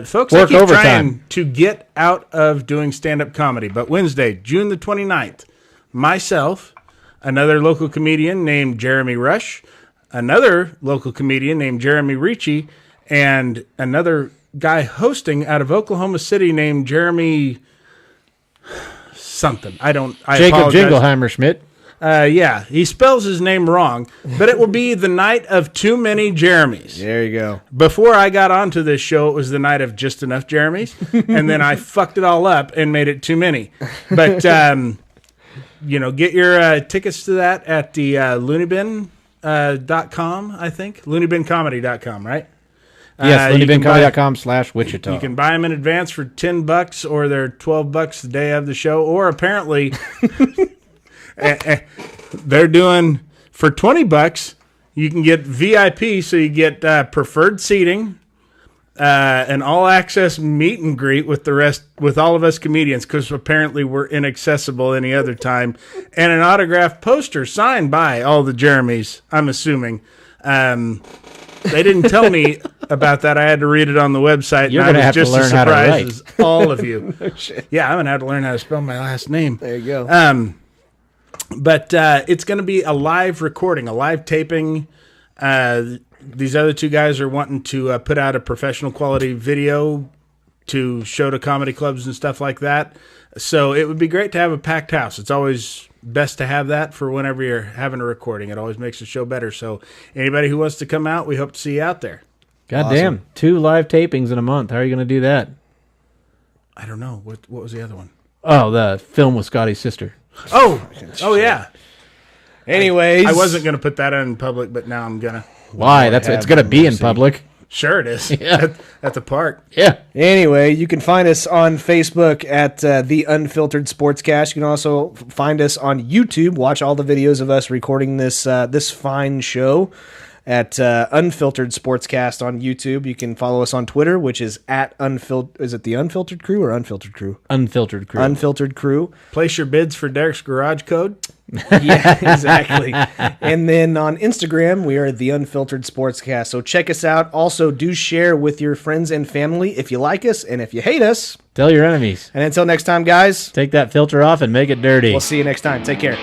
Folks, Work I keep overtime. trying to get out of doing stand-up comedy, but Wednesday, June the 29th, myself, another local comedian named Jeremy Rush, another local comedian named Jeremy Ricci, and another guy hosting out of Oklahoma City named Jeremy something. I Jacob apologize. Jingleheimer Schmidt. Yeah, he spells his name wrong, but it will be the night of too many Jeremys. There you go. Before I got onto this show, it was the night of just enough Jeremys, and then I fucked it all up and made it too many. But, get your tickets to that at the loonybin.com, I think. Loonybincomedy.com, right? Yes, you can buy- loonybincomedy.com/Wichita. You can buy them in advance for $10, or they're $12 the day of the show, or apparently they're doing for $20. You can get VIP, so you get preferred seating, an all-access meet and greet with all of us comedians, because apparently we're inaccessible any other time, and an autographed poster signed by all the Jeremys. I'm assuming. They didn't tell me about that. I had to read it on the website. You're and gonna I have was to just learn as how to surprised write. as all of you. Yeah, I'm gonna have to learn how to spell my last name. There you go. But it's going to be a live recording, a live taping. These other two guys are wanting to put out a professional quality video to show to comedy clubs and stuff like that. So it would be great to have a packed house. It's always best to have that for whenever you're having a recording. It always makes the show better. So anybody who wants to come out, we hope to see you out there. God damn. 2 live tapings in a month. How are you going to do that? I don't know. What was the other one? Oh, the film with Scotty's sister. Oh yeah. Anyways, I wasn't going to put that in public, but now I'm going to. Why? It's going to be in public. Sure it is. Yeah. At the park. Yeah. Anyway, you can find us on Facebook at The Unfiltered Sportscast. You can also find us on YouTube. Watch all the videos of us recording this this fine show at Unfiltered Sportscast on YouTube. You can follow us on Twitter, which is at Unfiltered. Is it the Unfiltered Crew or Unfiltered Crew? Unfiltered Crew. Unfiltered Crew. Place your bids for Derek's garage code. Yeah, exactly. And then on Instagram, we are the Unfiltered Sportscast. So check us out. Also, do share with your friends and family if you like us, and if you hate us. Tell your enemies. And until next time, guys, Take that filter off and make it dirty. we'll see you next time. Take care.